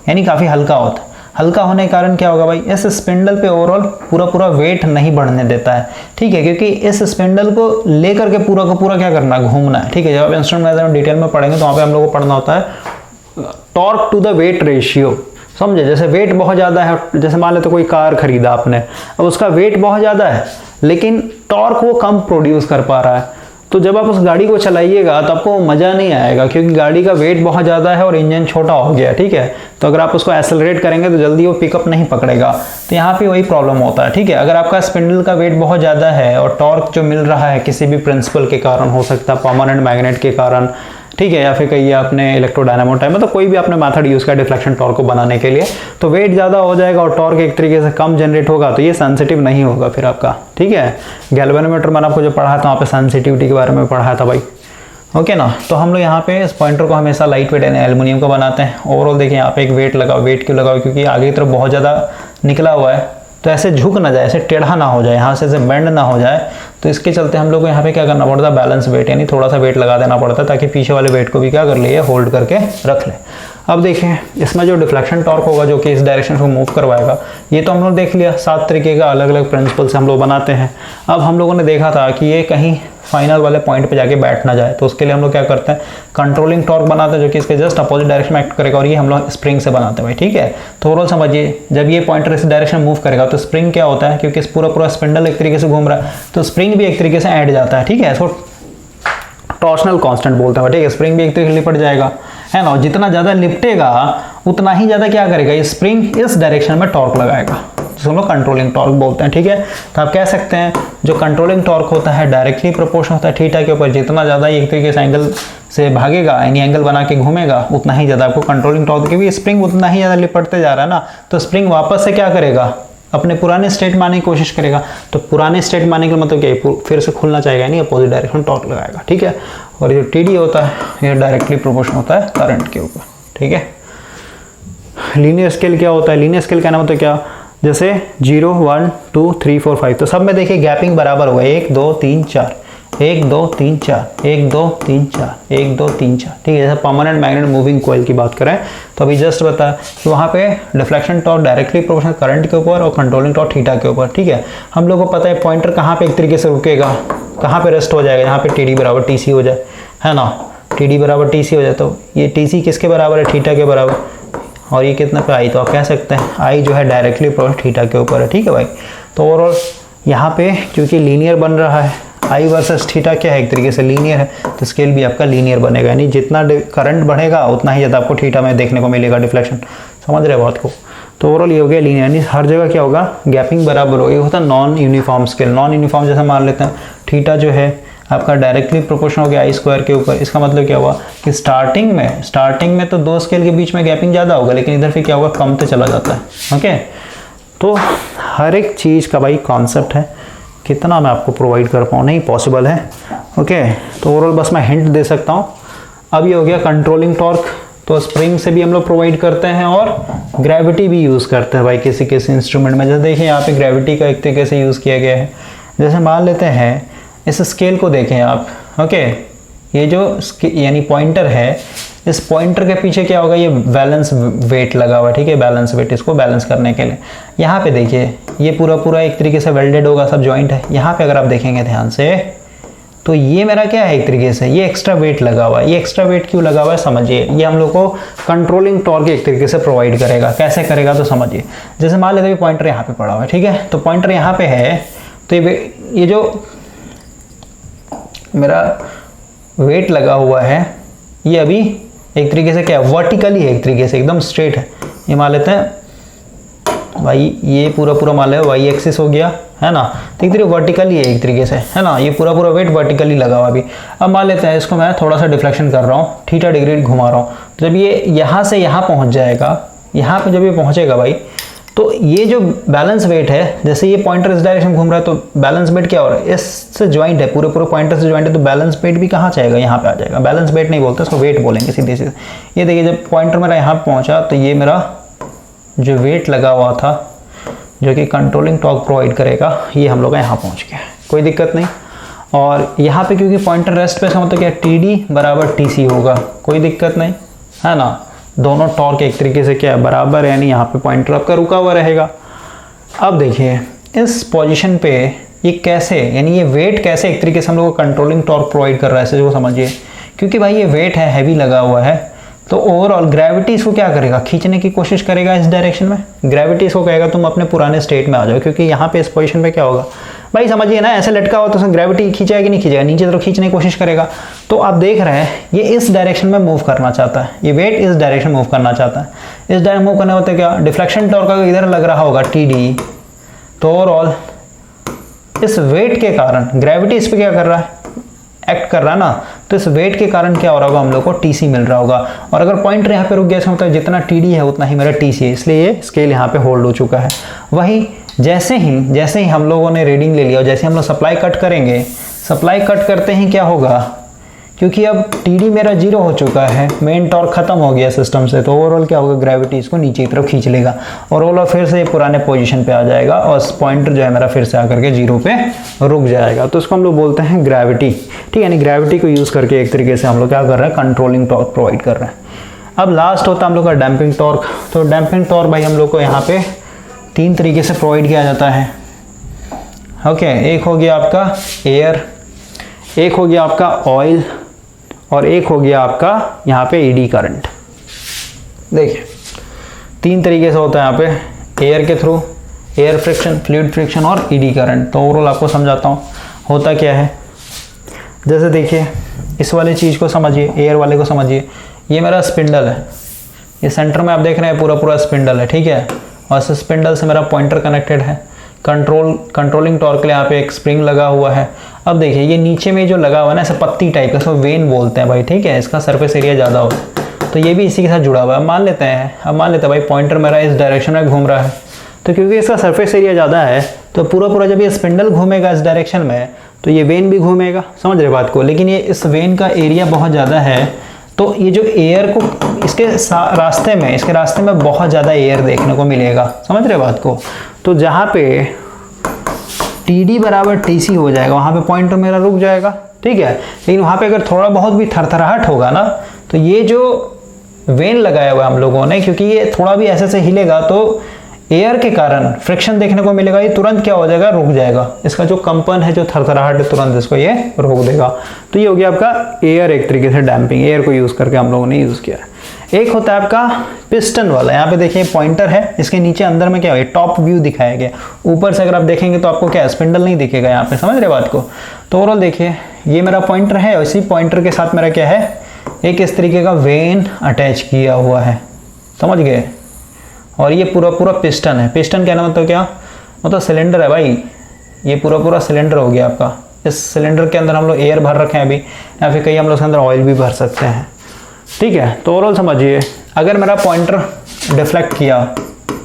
यानी काफ़ी हल्का होता है। हल्का होने के कारण क्या होगा भाई, इस स्पिंडल पे ओवरऑल पूरा वेट नहीं बढ़ने देता है, ठीक है, क्योंकि इस स्पिंडल को लेकर के पूरा का पूरा क्या करना है, घूमना है, ठीक है। जब आप इंस्ट्रूमेंट डिटेल में पढ़ेंगे तो वहाँ पे हम लोग को पढ़ना होता है torque to the weight ratio, समझे। जैसे वेट बहुत ज़्यादा है, जैसे मान लेते कोई कार खरीदा आपने, अब उसका वेट बहुत ज़्यादा है लेकिन टॉर्क वो कम प्रोड्यूस कर पा रहा है, तो जब आप उस गाड़ी को चलाइएगा तो आपको मज़ा नहीं आएगा, क्योंकि गाड़ी का वेट बहुत ज़्यादा है और इंजन छोटा हो गया, ठीक है। तो अगर आप उसको एक्सेलरेट करेंगे तो जल्दी वो पिकअप नहीं पकड़ेगा, तो यहाँ पे वही प्रॉब्लम होता है, ठीक है। अगर आपका स्पिंडल का वेट बहुत ज़्यादा है और टॉर्क जो मिल रहा है किसी भी प्रिंसिपल के कारण हो सकता है, परमानेंट मैग्नेट के कारण, ठीक है, या फिर कहिए आपने इलेक्ट्रोडायनामो टाइप, मतलब कोई भी आपने मेथड यूज़ किया डिफ्लेक्शन टॉर्क को बनाने के लिए, तो वेट ज़्यादा हो जाएगा और टॉर्क एक तरीके से कम जनरेट होगा, तो ये सेंसिटिव नहीं होगा फिर आपका, ठीक है। गैल्वेनोमीटर मैंने आपको जो पढ़ा था वहाँ पे सेंसिटिविटी के बारे में पढ़ाया था भाई, ओके ना। तो हम लोग यहाँ पे इस पॉइंटर को हमेशा लाइट वेट यानी एल्युमिनियम का बनाते हैं। ओवरऑल देखिए यहाँ पे एक वेट लगाओ, वेट क्यों लगाओ, क्योंकि आगे की तरफ बहुत ज़्यादा निकला हुआ है, तो ऐसे झुक ना जाए, ऐसे टेढ़ा ना हो जाए, यहाँ से ऐसे बेंड ना हो जाए, तो इसके चलते हम लोग को यहाँ पे क्या करना पड़ता है, बैलेंस वेट यानी थोड़ा सा वेट लगा देना पड़ता है, ताकि पीछे वाले वेट को भी क्या कर लिए, होल्ड करके रख ले। अब देखिए इसमें जो डिफ्लेक्शन टॉर्क होगा जो कि इस डायरेक्शन को मूव करवाएगा, ये तो हम लोग देख लिया, 7 तरीके का अलग अलग प्रिंसिपल से हम लोग बनाते हैं। अब हम लोगों ने देखा था कि ये कहीं फाइनल वाले पॉइंट पे जाके बैठ ना जाए, तो उसके लिए हम लोग क्या करते हैं, कंट्रोलिंग टॉर्क बनाते हैं जो कि इसके जस्ट अपोजिट डायरेक्शन में एक्ट करेगा, और ये हम लोग स्प्रिंग से बनाते हैं भाई, ठीक है। तो ओवरऑल समझिए, जब ये पॉइंटर इस डायरेक्शन में मूव करेगा तो स्प्रिंग क्या होता है, क्योंकि पूरा स्पिंडल एक तरीके से घूम रहा है, तो स्प्रिंग भी एक तरीके से ऐड जाता है, ठीक है। इसको टॉर्शनल कांस्टेंट बोलते हैं, ठीक है। स्प्रिंग भी एक तरीके से लिपट जाएगा, है ना, जितना ज़्यादा लिपटेगा उतना ही ज़्यादा क्या करेगा, ये स्प्रिंग इस डायरेक्शन में टॉर्क लगाएगा, जिसको हम लोग कंट्रोलिंग टॉर्क बोलते हैं, ठीक है। तो आप कह सकते हैं जो कंट्रोलिंग टॉर्क होता है डायरेक्टली प्रोपोर्शनल होता है थीटा के ऊपर, जितना ज़्यादा एक तरीके से एंगल से भागेगा यानी एंगल बना के घूमेगा, उतना ही ज़्यादा आपको कंट्रोलिंग टॉर्क, क्योंकि स्प्रिंग उतना ही ज़्यादा लिपटते जा रहा है ना, तो स्प्रिंग वापस से क्या करेगा, अपने पुराने स्टेट में आने की कोशिश करेगा। तो पुराने स्टेट में आने का मतलब क्या है, फिर से खुलना चाहेगा, यानी अपोजिट डायरेक्शन टॉर्क लगाएगा, ठीक है। और ये टीडी होता है ये डायरेक्टली प्रोपोर्शनल होता है करंट के ऊपर, ठीक है। लीनियर स्केल क्या होता है, लीनियर स्केल कहना मतलब क्या, जैसे 0 1 2 3 4 5, तो सब में देखिए गैपिंग बराबर होगा, 1 2 3 4 1 2 3 4 1 2 3 4 1 2 3 4, ठीक है। जैसे परमानेंट मैग्नेट मूविंग कॉइल की बात करें तो अभी जस्ट बताया कि वहाँ पे deflection torque directly proportional current के ऊपर और कंट्रोलिंग टॉर्क थीटा के ऊपर, ठीक है। हम लोग को पता है पॉइंटर कहाँ पे एक तरीके से रुकेगा, कहाँ पे रेस्ट हो जाएगा, यहाँ पे टी डी बराबर टी सी हो जाए, है ना, टी डी बराबर टी सी हो जाए, तो ये टी सी किसके बराबर है, थीटा के बराबर, और ये कितना पे आई, तो आप कह सकते हैं आई जो है डायरेक्टली प्रोपोर्शनल थीटा के ऊपर है, ठीक है भाई। तो ओवरऑल यहाँ पे क्योंकि लीनियर बन रहा है, आई वर्सेस थीटा क्या है, एक तरीके से लीनियर है, तो स्केल भी आपका लीनियर बनेगा, यानी जितना करंट बढ़ेगा उतना ही ज़्यादा आपको थीटा में देखने को मिलेगा डिफ्लेक्शन, समझ रहे बात को। तो ओवरऑल ये हो गया लीनियर, यानी हर जगह क्या होगा, गैपिंग बराबर होगा। ये होता है non uniform scale. Non uniform जैसे मान लेते हैं थीटा जो है आपका डायरेक्टली प्रोपोर्शनल हो गया आई स्क्वायर के ऊपर, इसका मतलब क्या हुआ कि स्टार्टिंग में तो 2 स्केल के बीच में गैपिंग ज़्यादा होगा, लेकिन इधर फिर क्या होगा, कमते चला जाता है, ओके। तो हर एक चीज़ का भाई कॉन्सेप्ट है, कितना मैं आपको प्रोवाइड कर पाऊँ नहीं पॉसिबल है, ओके। तो ओवरऑल बस मैं हिंट दे सकता हूँ। अब ये हो गया कंट्रोलिंग टॉर्क, तो स्प्रिंग से भी हम लोग प्रोवाइड करते हैं और ग्रेविटी भी यूज़ करते हैं भाई किसी किसी इंस्ट्रूमेंट में। जैसे देखिए यहाँ पे ग्रेविटी का एक तरीके से यूज़ किया गया है, जैसे मान लेते हैं इस स्केल को देखें आप, ओके, ये जो यानी पॉइंटर है, इस पॉइंटर के पीछे क्या होगा, ये बैलेंस वेट लगा हुआ है, ठीक है, बैलेंस वेट, इसको बैलेंस करने के लिए। यहाँ पे देखिए ये पूरा पूरा एक तरीके से वेल्डेड होगा, सब जॉइंट है। यहाँ पे अगर आप देखेंगे ध्यान से तो ये मेरा क्या है, एक तरीके से ये एक्स्ट्रा वेट लगा हुआ है। ये एक्स्ट्रा वेट क्यों लगा हुआ है समझिए, ये हम लोग को कंट्रोलिंग टॉर्क एक तरीके से प्रोवाइड करेगा। कैसे करेगा तो समझिए, जैसे मान लेते हैं पॉइंटर यहाँ पे पड़ा हुआ है, ठीक है, तो पॉइंटर यहाँ पे है, तो ये जो मेरा वेट लगा हुआ है ये अभी एक तरीके से क्या है, वर्टिकली है, एक तरीके से एकदम स्ट्रेट है। ये मान लेते हैं भाई, ये पूरा पूरा मान लें वाई एक्सिस हो गया है ना, तो एक तरीके वर्टिकली है एक तरीके से, है ना, ये पूरा पूरा वेट वर्टिकली लगा हुआ अभी। अब मान लेते हैं इसको मैं थोड़ा सा डिफ्लेक्शन कर रहा हूँ, थीटा डिग्री घुमा रहा हूँ, तो जब ये यहाँ से यहाँ पहुँच जाएगा, यहाँ पे जब ये पहुँचेगा भाई, तो ये जो बैलेंस वेट है, जैसे ये पॉइंटर इस डायरेक्शन में घूम रहा है तो बैलेंस वेट क्या हो रहा है, इससे ज्वाइंट है, पूरे पूरे पॉइंटर से ज्वाइंट है, तो बैलेंस वेट भी कहाँ जाएगा, यहाँ पे आ जाएगा। बैलेंस वेट नहीं बोलते, इसको वेट बोलेंगे सीधे सीधे। ये देखिए जब पॉइंटर मेरा यहाँ पहुँचा तो ये मेरा जो वेट लगा हुआ था जो कि कंट्रोलिंग टॉर्क प्रोवाइड करेगा, ये हम लोग का यहाँ पहुँच गया, कोई दिक्कत नहीं। और यहाँ पे क्योंकि पॉइंटर रेस्ट पे मतलब क्या, टी डी बराबर टी सी होगा, कोई दिक्कत नहीं, है ना, दोनों टॉर्क एक तरीके से क्या है, बराबर है, यानी यहाँ पे पॉइंटर आपका रुका हुआ रहेगा। अब देखिए इस पोजीशन पे ये कैसे, यानी ये वेट कैसे एक तरीके से हम लोग को कंट्रोलिंग टॉर्क प्रोवाइड कर रहा है, इसे जो समझिए, क्योंकि भाई ये वेट है, हैवी लगा हुआ है, तो ओवरऑल ग्रेविटी इसको क्या करेगा, खींचने की कोशिश करेगा इस डायरेक्शन में। ग्रेविटी इसको कहेगा तुम अपने पुराने स्टेट में आ जाओ, क्योंकि यहाँ पे इस पोजीशन पे क्या होगा भाई, समझिए ना, ऐसे लटका हुआ तो उसमें ग्रेविटी खींचेगा कि नहीं खींचेगा, नीचे तरफ खींचने की कोशिश करेगा। तो आप देख रहे हैं ये इस डायरेक्शन में मूव करना चाहता है, ये वेट इस डायरेक्शन मूव करना चाहता है। इस डायरेक्शन मूव करने होता है क्या, डिफ्लेक्शन टॉर्क का इधर लग रहा होगा टी डी, तो ओवरऑल इस वेट के कारण ग्रेविटी इस पर क्या कर रहा है, एक्ट कर रहा है ना, तो इस वेट के कारण क्या हो रहा होगा, हम लोग को टीसी मिल रहा होगा। और अगर पॉइंटर यहाँ पे रुक गया, इसका मतलब जितना टीडी है उतना ही मेरा टीसी है, इसलिए ये स्केल यहाँ पे होल्ड हो चुका है। वही जैसे ही हम लोगों ने रीडिंग ले लिया और जैसे हम लोग सप्लाई कट करेंगे, सप्लाई कट करते ही क्या होगा, क्योंकि अब टीडी मेरा 0 हो चुका है, मेन टॉर्क खत्म हो गया सिस्टम से, तो ओवरऑल क्या होगा, ग्रेविटी इसको नीचे की तरफ खींच लेगा और ओवरऑल फिर से पुराने पोजीशन पे आ जाएगा और पॉइंटर जो है मेरा फिर से आकर के 0 पे रुक जाएगा। तो इसको हम लोग बोलते हैं ग्रेविटी, ठीक है, यानी ग्रेविटी को यूज़ करके एक तरीके से हम लोग क्या कर रहे हैं, कंट्रोलिंग टॉर्क प्रोवाइड कर रहे हैं। अब लास्ट होता है हम लोग का डैम्पिंग टॉर्क। तो डैम्पिंग टॉर्क भाई हम लोग को यहाँ पे 3 तरीके से प्रोवाइड किया जाता है, ओके, एक हो गया आपका एयर, एक हो गया आपका ऑयल और एक हो गया आपका यहाँ पे ईडी करंट। देखिए 3 तरीके से होता है यहाँ पे, एयर के through, air friction, fluid friction और ईडी करंट। तो ओवरऑल आपको समझाता हूँ होता क्या है। जैसे देखिए इस वाले चीज़ को समझिए, एयर वाले को समझिए, ये मेरा स्पिंडल है, ये सेंटर में आप देख रहे हैं पूरा पूरा स्पिंडल है, ठीक है, और इस स्पिंडल से मेरा पॉइंटर कनेक्टेड है। कंट्रोलिंग टॉर्क के लिए यहाँ पे एक स्प्रिंग लगा हुआ है। अब देखिए ये नीचे में जो लगा हुआ है ना, ऐसा पत्ती टाइप का, इसको वेन बोलते हैं भाई, ठीक है, इसका सरफेस एरिया ज़्यादा होता है, तो ये भी इसी के साथ जुड़ा हुआ है। मान लेते हैं भाई पॉइंटर मेरा इस डायरेक्शन में घूम रहा है, तो क्योंकि इसका सरफेस एरिया ज़्यादा है तो पूरा पूरा जब ये स्पिंडल घूमेगा इस डायरेक्शन में तो ये वेन भी घूमेगा, समझ रहे बात को। लेकिन ये इस वेन का एरिया बहुत ज़्यादा है, तो ये जो एयर को इसके रास्ते में बहुत ज़्यादा एयर देखने को मिलेगा, समझ रहे बात को। तो जहाँ पे टी बराबर टी हो जाएगा वहाँ पे पॉइंटर मेरा रुक जाएगा, ठीक है। लेकिन वहाँ पे अगर थोड़ा बहुत भी थरथराहट होगा ना, तो ये जो वेन लगाया हुआ है हम लोगों ने, क्योंकि ये थोड़ा भी ऐसे से हिलेगा तो एयर के कारण फ्रिक्शन देखने को मिलेगा, ये तुरंत क्या हो जाएगा, रुक जाएगा। इसका जो कंपन है, जो थरथराहट है, तुरंत इसको ये रोक देगा। तो ये हो गया आपका एयर, एक तरीके से डैम्पिंग, एयर को यूज़ करके हम लोगों ने यूज़ किया है। एक होता है आपका पिस्टन वाला, यहाँ पे देखिए पॉइंटर है, इसके नीचे अंदर में क्या है, टॉप व्यू दिखाया गया। ऊपर से अगर आप देखेंगे तो आपको क्या है, स्पिंडल नहीं दिखेगा यहाँ पे, समझ रहे बात को। तो ओवरऑल देखिए ये मेरा पॉइंटर है, इसी पॉइंटर के साथ मेरा क्या है, एक इस तरीके का वेन अटैच किया हुआ है, समझ गए। और ये पूरा पूरा पिस्टन है। पिस्टन कहना मतलब क्या, मतलब सिलेंडर है भाई, ये पूरा पूरा सिलेंडर हो गया आपका। इस सिलेंडर के अंदर हम लोग एयर भर रखे हैं अभी, या फिर कहीं हम लोग इसके अंदर ऑयल भी भर सकते हैं, ठीक है। तो ओवरऑल समझिए, अगर मेरा पॉइंटर डिफ्लेक्ट किया,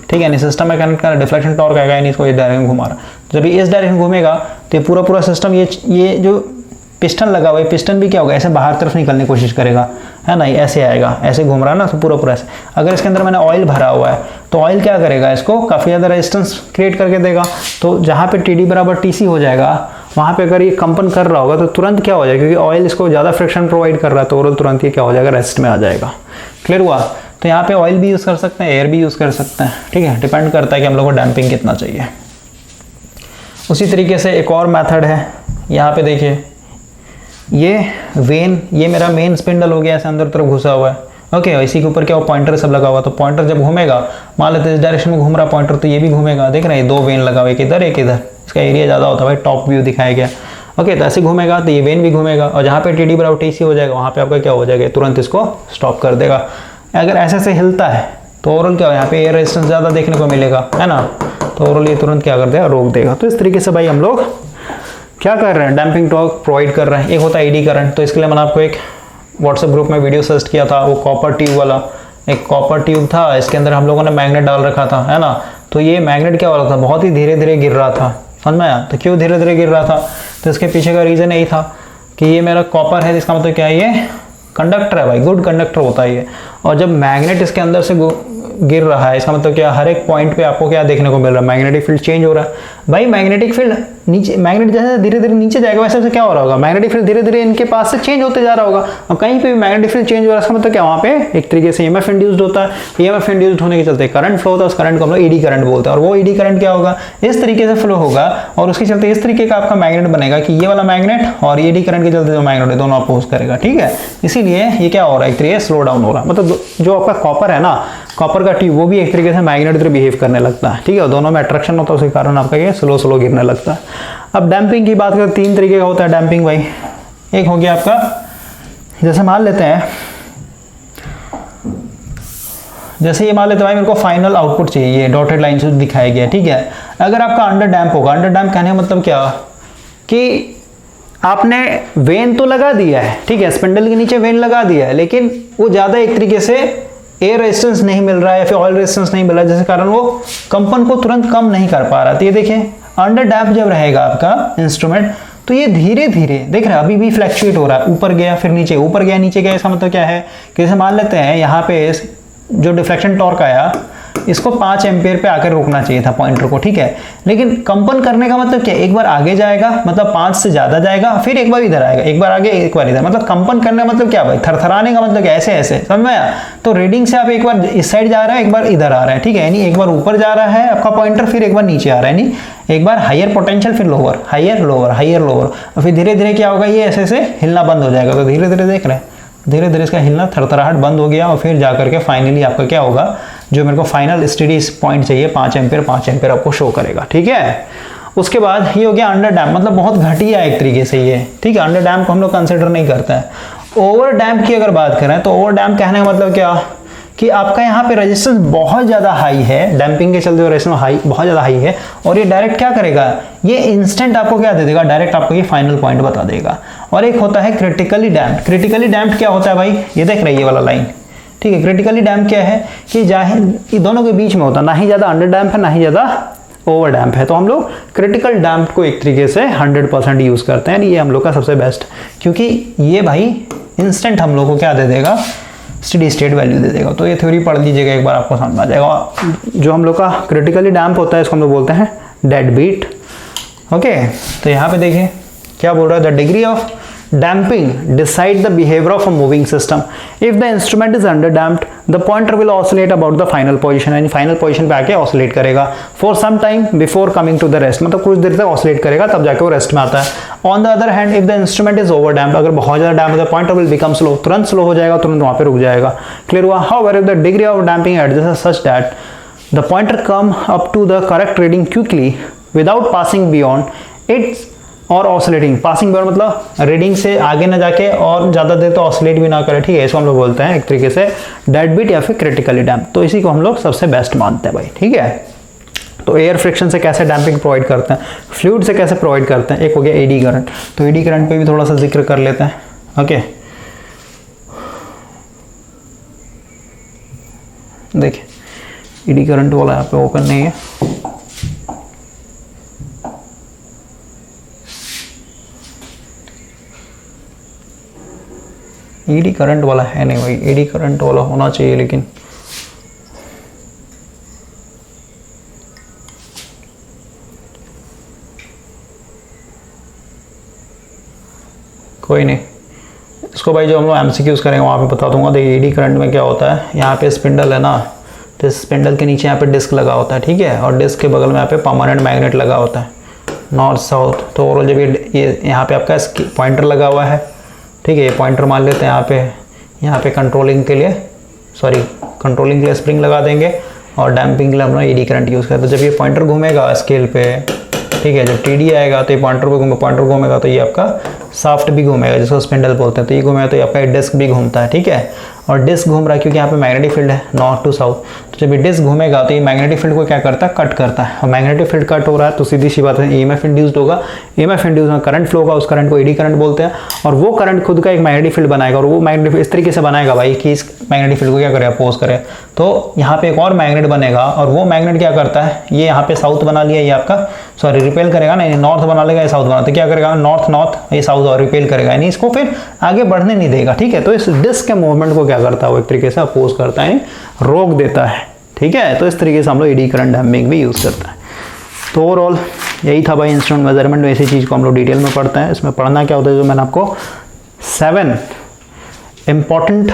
ठीक है, नहीं सिस्टम में कनेक्ट करना, डिफ्लेक्शन टॉर्क आएगा, यानी इसको इस डायरेक्शन घुमा रहा, जब इस डायरेक्शन घूमेगा तो ये पूरा पूरा सिस्टम, ये जो पिस्टन लगा हुआ है, पिस्टन भी क्या होगा, ऐसे बाहर तरफ निकलने की कोशिश करेगा, है ना, ऐसे आएगा, ऐसे घूम रहा है ना, तो पूरा पूरा ऐसे। अगर इसके अंदर मैंने ऑयल भरा हुआ है तो ऑयल क्या करेगा, इसको काफ़ी ज़्यादा रेजिस्टेंस क्रिएट करके देगा। तो जहाँ पे टी डी बराबर टी सी हो जाएगा, वहाँ पे अगर ये कंपन कर रहा होगा तो तुरंत क्या हो जाएगा, क्योंकि ऑयल इसको ज़्यादा फ्रिक्शन प्रोवाइड कर रहा है, तो ओवरऑल तुरंत ये क्या हो जाएगा, रेस्ट में आ जाएगा। क्लियर हुआ। तो यहाँ पे ऑयल भी यूज़ कर सकते हैं, एयर भी यूज़ कर सकते हैं, ठीक है, डिपेंड करता है कि हम लोग को डैम्पिंग कितना चाहिए। उसी तरीके से एक और मेथड है, यहाँ पे देखिए, ये वेन, ये मेरा मेन स्पिंडल हो गया, ऐसे अंदर तरफ घुसा हुआ है। ओके, इसी के ऊपर क्या हो, पॉइंटर सब लगा हुआ, तो पॉइंटर जब घूमेगा, मान लेते हैं इस डायरेक्शन में घूम रहा पॉइंटर, तो ये भी घूमेगा। देख रहे हैं, 2 वेन लगा हुआ है, एक इधर एक इधर, इसका एरिया ज़्यादा होता है भाई, टॉप व्यू दिखाया गया। ओके, तो ऐसे घूमेगा तो ये वेन भी घूमेगा, और जहाँ पे टी डी बराबर टी सी हो जाएगा, वहाँ पे आपका क्या हो जाएगा, तुरंत इसको स्टॉप कर देगा। अगर ऐसे से हिलता है तो ओवरऑल क्या हो, यहाँ पे एयर रेजिस्टेंस ज़्यादा देखने को मिलेगा, है ना, तो ओवरऑल ये तुरंत क्या कर देगा, रोक देगा। तो इस तरीके से भाई हम लोग क्या कर रहे हैं, डैम्पिंग टॉर्क प्रोवाइड कर रहे हैं। एक होता है एडी करंट, तो इसके लिए मैंने आपको एक व्हाट्सएप ग्रुप में वीडियो सजेस्ट किया था, वो कॉपर ट्यूब वाला, एक कॉपर ट्यूब था, इसके अंदर हम लोगों ने मैग्नेट डाल रखा था, है ना। तो ये मैग्नेट क्या हो रहा था, बहुत ही धीरे धीरे गिर रहा था, समझ में आया। तो क्यों धीरे धीरे गिर रहा था, तो इसके पीछे का रीज़न यही था कि ये मेरा कॉपर है, इसका मतलब क्या है, ये कंडक्टर है भाई, गुड कंडक्टर होता है ये। और जब मैग्नेट इसके अंदर से गिर रहा है, इसका मतलब क्या, हर एक पॉइंट पे आपको क्या देखने को मिल रहा है, मैग्नेटिक फील्ड चेंज हो रहा है भाई। मैग्नेटिक फील्ड नीचे, मैग्नेट जैसे धीरे धीरे नीचे जाएगा, वैसे वैसे क्या हो रहा होगा, मैग्नेटिक फील्ड धीरे धीरे इनके पास से चेंज होते जा रहा होगा। और कहीं पे भी मैग्नेटिक फील्ड चेंज हो रहा है, इसका मतलब क्या, वहाँ पे एक तरीके से ईएमएफ इंड्यूस्ड होता है। ईएमएफ इंड्यूस्ड होने के चलते करंट फ्लो होता है, उस करंट को हम लोग ईडी करंट बोलते हैं। और वो ईडी करंट क्या होगा, इस तरीके से फ्लो होगा, और उसके चलते इस तरीके का आपका मैग्नेट बनेगा कि ये वाला मैग्नेट और ईडी करंट के चलते जो मैग्नेट है, दोनों अपोज करेगा, ठीक है। इसीलिए ये क्या हो रहा है, एक तरीके से स्लो डाउन हो रहा है। मतलब जो आपका कॉपर है ना, कॉपर का ट्यूब, वो भी एक तरीके से मैग्नेट की तरह बिहेव करने लगता है, ठीक है, दोनों में अट्रैक्शन होता है, उसके कारण आपका ये स्लो स्लो गिरने लगता है। अब डैम्पिंग की बात करें, 3 तरीके का होता है डैम्पिंग भाई। एक हो गया आपका, जैसे मान लेते हैं, जैसे ये मान लेते हैं भाई, मेरे को फाइनल आउटपुट चाहिए, ये डॉटेड लाइन से दिखाया गया, ठीक है। अगर आपका अंडर डैम्प होगा, अंडर डैम्प कहने का मतलब क्या, कि आपने वेन तो लगा दिया है, ठीक है, स्पिंडल के नीचे वेन लगा दिया है, लेकिन वो ज़्यादा एक तरीके से एयर रेजिस्टेंस नहीं मिल रहा है या फिर ऑयल रेजिस्टेंस नहीं मिल रहा है, जिसके कारण वो कंपन को तुरंत कम नहीं कर पा रहा। तो ये देखिए, अंडर डैम्प जब रहेगा आपका इंस्ट्रूमेंट, तो ये धीरे धीरे, देख रहे हैं, अभी भी फ्लैक्चुएट हो रहा है, ऊपर गया फिर नीचे, ऊपर गया नीचे गया। इसका मतलब क्या है कि जैसे मान लेते हैं यहाँ पे जो डिफ्लेक्शन टॉर्क आया, इसको 5 एम्पियर पे आकर रोकना चाहिए था पॉइंटर को, ठीक है। लेकिन कंपन करने का मतलब क्या, एक बार आगे जाएगा, मतलब 5 से ज्यादा जाएगा, फिर एक बार इधर आएगा, एक बार आगे एक बार इधर, मतलब कंपन करने का मतलब क्या भाई, थरथराने का मतलब क्या, ऐसे ऐसे, समझ में आया। तो रीडिंग से आप एक बार इस साइड जा रहा है, एक बार इधर आ रहा है, ठीक है, यानी एक बार ऊपर जा रहा है आपका पॉइंटर, फिर एक बार नीचे आ रहा है, यानी एक बार हायर पोटेंशियल, फिर lower, higher lower, higher lower, और फिर धीरे धीरे क्या होगा, ये ऐसे ऐसे हिलना बंद हो जाएगा। तो धीरे धीरे देख रहे हैं, धीरे धीरे इसका हिलना, थरथराहट बंद हो गया, और फिर जाकर के फाइनली आपका क्या होगा, जो मेरे को फाइनल स्टेडी पॉइंट चाहिए 5 एम्पियर आपको शो करेगा, ठीक है। उसके बाद ये हो गया अंडर डैम्प, मतलब बहुत घटिया एक तरीके से ये, ठीक है, अंडर डैम्प को हम लोग कंसिडर नहीं करते हैं। ओवर डैम्प की अगर बात करें, तो ओवर डैम्प कहने का मतलब क्या, कि आपका यहाँ पे रेजिस्टेंस बहुत ज़्यादा हाई है, डैम्पिंग के चलते हुए रेजिस्टेंस बहुत ज़्यादा हाई है, और ये डायरेक्ट क्या करेगा, ये इंस्टेंट आपको क्या दे देगा, डायरेक्ट आपको ये फाइनल पॉइंट बता देगा। और एक होता है क्रिटिकली डैम्प्ड। क्रिटिकली डैम्प्ड क्या होता है भाई, ये देख रहे हैं ये वाला लाइन, ठीक है। क्रिटिकली डैम्प क्या है, कि ये दोनों के बीच में होता है, ना ही ज़्यादा अंडर डैम्प है, ना ही ज़्यादा ओवर डैम्प है। तो हम लोग क्रिटिकल डैम्प को एक तरीके से 100% यूज़ करते हैं, ये हम लोग का सबसे बेस्ट, क्योंकि ये भाई इंस्टेंट हम लोग को क्या दे देगा, स्टेडी स्टेट वैल्यू दे देगा। तो ये थ्योरी पढ़ लीजिएगा एक बार, आपको समझ आ जाएगा। जो हम लोग का क्रिटिकली डैम्प होता है, इसको हम लोग बोलते हैं डेड बीट। ओके, तो यहाँ पे देखिए क्या बोल रहा है, the degree of damping decide the behavior of a moving system. If the instrument is under damped, the pointer will oscillate about the final position, यानी final position पे आके oscillate करेगा for some time before coming to the rest, मतलब कुछ देर तक oscillate करेगा, तब जाके वो rest में आता है। On the other hand, if the instrument is over damped, अगर बहुत ज़्यादा damped है, the pointer will become slow, तुरंत slow हो जाएगा, तुरंत वहाँ पे रुक जाएगा। Clear हुआ? However, if the degree of damping adjusts such that the pointer come up to the correct reading quickly without passing beyond its और ऑसिलेटिंग, पासिंग बार मतलब रीडिंग से आगे ना जाके और ज़्यादा देर तो ऑसिलेट भी ना करे, ठीक है, इसको हम लोग बोलते हैं एक तरीके से डेड बीट या फिर क्रिटिकली डैम्प। तो इसी को हम लोग सबसे बेस्ट मानते हैं भाई, ठीक है। तो एयर फ्रिक्शन से कैसे डैम्पिंग प्रोवाइड करते हैं, फ्लूइड से कैसे प्रोवाइड करते हैं, एक हो गया एडी करंट। तो एडी करंट पे भी थोड़ा सा जिक्र कर लेते हैं। ओके, देखिए एडी करंट वाला यहाँ पे ओपन नहीं है, ईडी करंट वाला है नहीं भाई, ईडी करंट वाला होना चाहिए लेकिन कोई नहीं, इसको भाई जो हम लोग एमसीक्यूज करेंगे वहाँ पे बता दूंगा। देखिए ईडी करंट में क्या होता है, यहाँ पे स्पिंडल है ना, तो इस स्पिंडल के नीचे यहाँ पे डिस्क लगा होता है, ठीक है, और डिस्क के बगल में यहाँ पे परमानेंट मैग्नेट लगा होता है नॉर्थ साउथ। तो ओवरऑल जब ये यहाँ पे आपका पॉइंटर लगा हुआ है, ठीक है, ये पॉइंटर मान लेते हैं, यहाँ पे कंट्रोलिंग के लिए स्प्रिंग लगा देंगे और डैम्पिंग के लिए हम लोग ईडी करंट यूज़ करते हैं। तो जब ये पॉइंटर घूमेगा स्केल पे, ठीक है, जब टीडी आएगा तो ये पॉइंटर घूमेगा तो ये आपका साफ्ट भी घूमेगा, जिसको स्पिंडल बोलते हैं, तो ये घूमेगा तो ये आपका डिस्क भी घूमता है, ठीक है। और डिस्क घूम रहा है क्योंकि यहाँ पे मैग्नेटिक फील्ड है नॉर्थ टू साउथ, तो जब ये डिस्क घूमेगा तो ये मैग्नेटिक फील्ड को क्या करता है, कट करता है, और मैग्नेटिक फील्ड कट हो रहा है तो सीधी सी बात है ईएमएफ इंड्यूस्ड होगा, ईएमएफ इंड्यूस में करंट फ्लो होगा, उस करंट को ईडी करंट बोलते हैं, और वो करंट खुद का एक मैग्नेटिक फील्ड बनाएगा, और वो मैग्नेटिक इस तरीके से बनाएगा भाई कि इस मैग्नेटिक फील्ड को क्या करे, अपोज करे, तो यहाँ पे एक और मैग्नेट बनेगा, और वो मैग्नेट क्या करता है, ये यहाँ पे साउथ बना लिया, ये आपका रिपेल करेगा ना, नॉर्थ बना लेगा, ये साउथ बना, तो क्या करेगा, नॉर्थ ये साउथ और रिपेल करेगा, यानी इसको फिर आगे बढ़ने नहीं देगा, ठीक है। तो इस डिस्क के मूवमेंट को क्या करता है, वो एक तरीके से अपोज करता है, रोक देता है, ठीक है। तो इस तरीके से हम लोग ईडी करंट डैम्पिंग भी यूज करते हैं। तो ओवरऑल यही था भाई इंस्ट्रूमेंट मेजरमेंट में, इसी चीज़ को हम लोग डिटेल में पढ़ते हैं। इसमें पढ़ना क्या होता है, जो मैंने आपको 7 इंपॉर्टेंट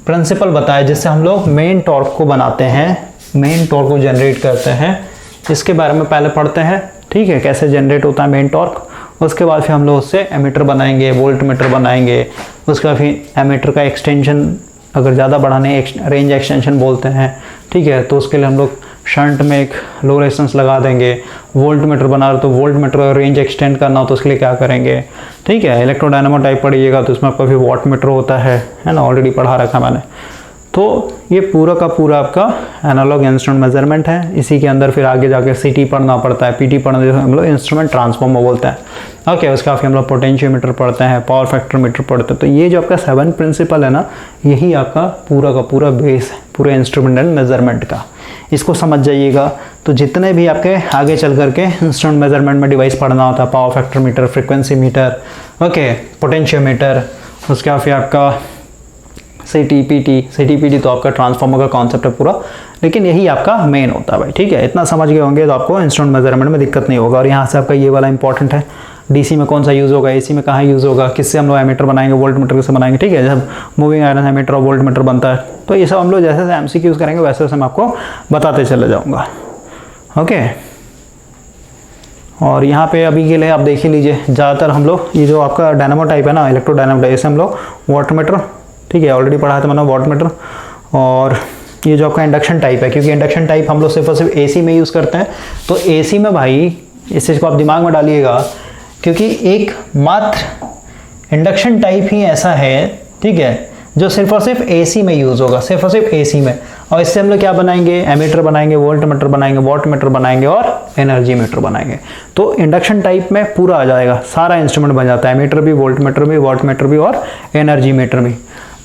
प्रिंसिपल बताया जिससे हम लोग मेन टॉर्क को बनाते हैं, मेन टॉर्क को जनरेट करते हैं, इसके बारे में पहले पढ़ते हैं, ठीक है, कैसे जनरेट होता है मेन टॉर्क। उसके बाद फिर हम लोग उससे एमीटर बनाएंगे, वोल्ट मीटर बनाएंगे, उसका फिर एमीटर का एक्सटेंशन अगर ज़्यादा बढ़ाने रेंज एक्सटेंशन बोलते हैं, ठीक है, तो उसके लिए हम लोग शंट में एक लो रेजिस्टेंस लगा देंगे। वोल्ट मीटर बना रहे तो वोल्ट मीटर का रेंज एक्सटेंड करना हो तो उसके लिए क्या करेंगे, ठीक है। इलेक्ट्रोडायनामो टाइप पढ़िएगा तो उसमें आपका फिर वॉट मीटर होता है ना, ऑलरेडी पढ़ा रखा मैंने। तो ये पूरा का पूरा आपका एनालॉग इंस्ट्रूमेंट मेजरमेंट है। इसी के अंदर फिर आगे जाकर सीटी पढ़ना पड़ता है, पीटी पढ़ना जो हम लोग इंस्ट्रूमेंट ट्रांसफॉर्मर बोलते हैं। ओके, उसका फिर हम लोग पोटेंशियोमीटर पढ़ते हैं, पावर फैक्टर मीटर पढ़ते हैं। तो ये जो आपका 7 प्रिंसिपल है ना, यही आपका पूरा का पूरा बेस है पूरे इंस्ट्रूमेंट एंड मेजरमेंट का। इसको समझ जाइएगा। तो जितने भी आपके आगे चल करके इंस्ट्रूमेंट मेजरमेंट में डिवाइस पढ़ना होता है, power factor metre, frequency meter, okay, potentiometer, उसके बाद फिर आपका सीटीपीटी तो आपका ट्रांसफार्मर का कॉन्सेप्ट है पूरा, लेकिन यही आपका मेन होता है भाई, ठीक है। इतना समझ गए होंगे तो आपको इंस्ट्रूमेंट मेजरमेंट में दिक्कत नहीं होगा। और यहाँ से आपका ये वाला इंपॉर्टेंट है, डीसी में कौन सा यूज़ होगा, एसी में कहाँ यूज़ होगा, किससे हम लोग एमीटर बनाएंगे, वोल्ट मीटर किससे बनाएंगे, ठीक है। जब मूविंग आयरन एमीटर और वोल्ट मीटर बनता है तो ये सब हम लोग जैसे जैसे एमसीक्यू यूज़ करेंगे वैसे वैसे मैं आपको बताते चले जाऊँगा, ओके। और यहाँ पे अभी के लिए आप देख ही लीजिए, ज़्यादातर हम लोग ये जो आपका डायनामो टाइप है ना, इलेक्ट्रोडायनामो टाइप, इसे हम लोग वाट मीटर, ठीक है, ऑलरेडी पढ़ा था मैंने वाट मीटर। और ये जो आपका इंडक्शन टाइप है, क्योंकि इंडक्शन टाइप हम लोग सिर्फ और सिर्फ एसी में यूज़ करते हैं, तो एसी में भाई इस चीज़ को आप दिमाग में डालिएगा, क्योंकि एक मात्र इंडक्शन टाइप ही ऐसा है, ठीक है, जो सिर्फ और सिर्फ एसी में यूज़ होगा, सिर्फ और सिर्फ एसी में। और इससे हम लोग क्या बनाएंगे, एमीटर बनाएंगे, वोल्ट मीटर बनाएंगे, वॉट मीटर बनाएंगे और एनर्जी मीटर बनाएंगे। तो इंडक्शन टाइप में पूरा आ जाएगा, सारा इंस्ट्रूमेंट बन जाता है, एमीटर भी, वोल्ट मीटर भी, वॉट मीटर भी और एनर्जी मीटर भी।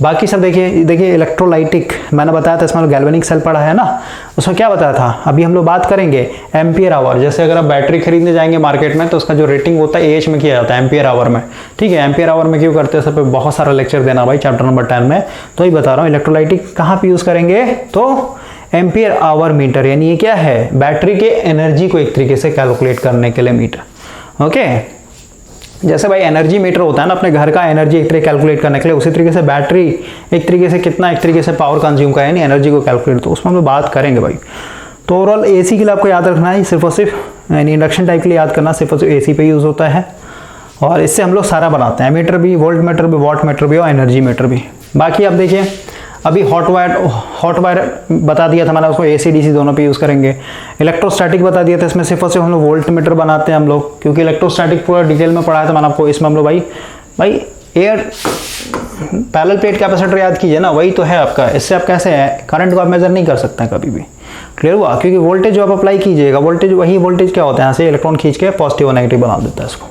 बाकी सब देखिए इलेक्ट्रोलाइटिक मैंने बताया था, इसमें गैल्वेनिक सेल पढ़ा है ना, उसमें क्या बताया था, अभी हम लोग बात करेंगे एम्पियर आवर। जैसे अगर आप बैटरी खरीदने जाएंगे मार्केट में तो उसका जो रेटिंग होता है एएच में किया जाता है, एम्पियर आवर में, ठीक है। एम्पियर आवर में क्यों करते हैं, सब पे बहुत सारा लेक्चर देना भाई चैप्टर नंबर 10 में, तो ही बता रहा हूँ। इलेक्ट्रोलाइटिक कहाँ पे यूज़ करेंगे, तो एम्पियर आवर मीटर, यानी ये क्या है, बैटरी के एनर्जी को एक तरीके से कैलकुलेट करने के लिए मीटर, ओके। जैसे भाई एनर्जी मीटर होता है ना अपने घर का एनर्जी एक तरीके कैलकुलेट करने के लिए, उसी तरीके से बैटरी एक तरीके से कितना एक तरीके से पावर कंज्यूम का है, यानी एनर्जी को कैलकुलेट, तो उसमें हम लोग बात करेंगे भाई। तो ओवरऑल एसी के लिए आपको याद रखना है, सिर्फ और सिर्फ यानी इंडक्शन टाइप के लिए याद करना, सिर्फ और सिर्फ एसी पे यूज़ होता है। और इससे हम लोग सारा बनाते हैं, मीटर भी, वोल्ट मीटर भी, वॉट मीटर भी और एनर्जी मीटर भी। बाकी आप देखिए अभी हॉट वायर बता दिया था मैंने, उसको एसी डीसी दोनों पे यूज़ करेंगे। इलेक्ट्रोस्टैटिक बता दिया था, इसमें सिर्फ और सिर्फ हम लोग वोल्ट मीटर बनाते हैं हम लोग, क्योंकि इलेक्ट्रोस्टैटिक पूरा डिटेल में पढ़ाया था मैंने आपको। इसमें हम लोग भाई एयर पैरेलल प्लेट कैपेसिटर याद कीजिए ना, वही तो है आपका। इससे आप कैसे है करंट को आप मेजर नहीं कर सकते हैं कभी भी, क्लियर हुआ। क्योंकि वोल्टेज जो आप अप्लाई कीजिएगा, वोल्टेज वही वोल्टेज क्या होता है, यहाँ से इलेक्ट्रॉन खींच के पॉजिटिव और नेगेटिव बना देता है इसको।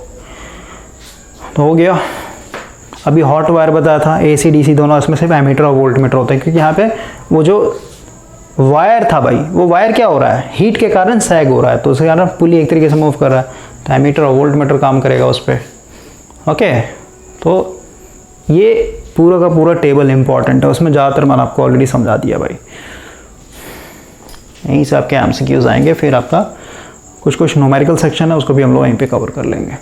तो हो गया। अभी हॉट वायर बताया था, एसी डीसी दोनों, इसमें सिर्फ एमीटर और वोल्ट मीटर होता है, क्योंकि यहाँ पे वो जो वायर था भाई, वो वायर क्या हो रहा है, हीट के कारण सैग हो रहा है, तो उसके कारण पुली एक तरीके से मूव कर रहा है, तो एमीटर और वोल्ट मीटर काम करेगा उस पर, ओके। तो ये पूरा का पूरा टेबल इंपॉर्टेंट है, उसमें ज़्यादातर मैंने आपको ऑलरेडी समझा दिया भाई। यहीं से आपके एमसीक्यूज आएंगे, फिर आपका कुछ न्यूमेरिकल सेक्शन है उसको भी हम लोग यहीं पे कवर कर लेंगे।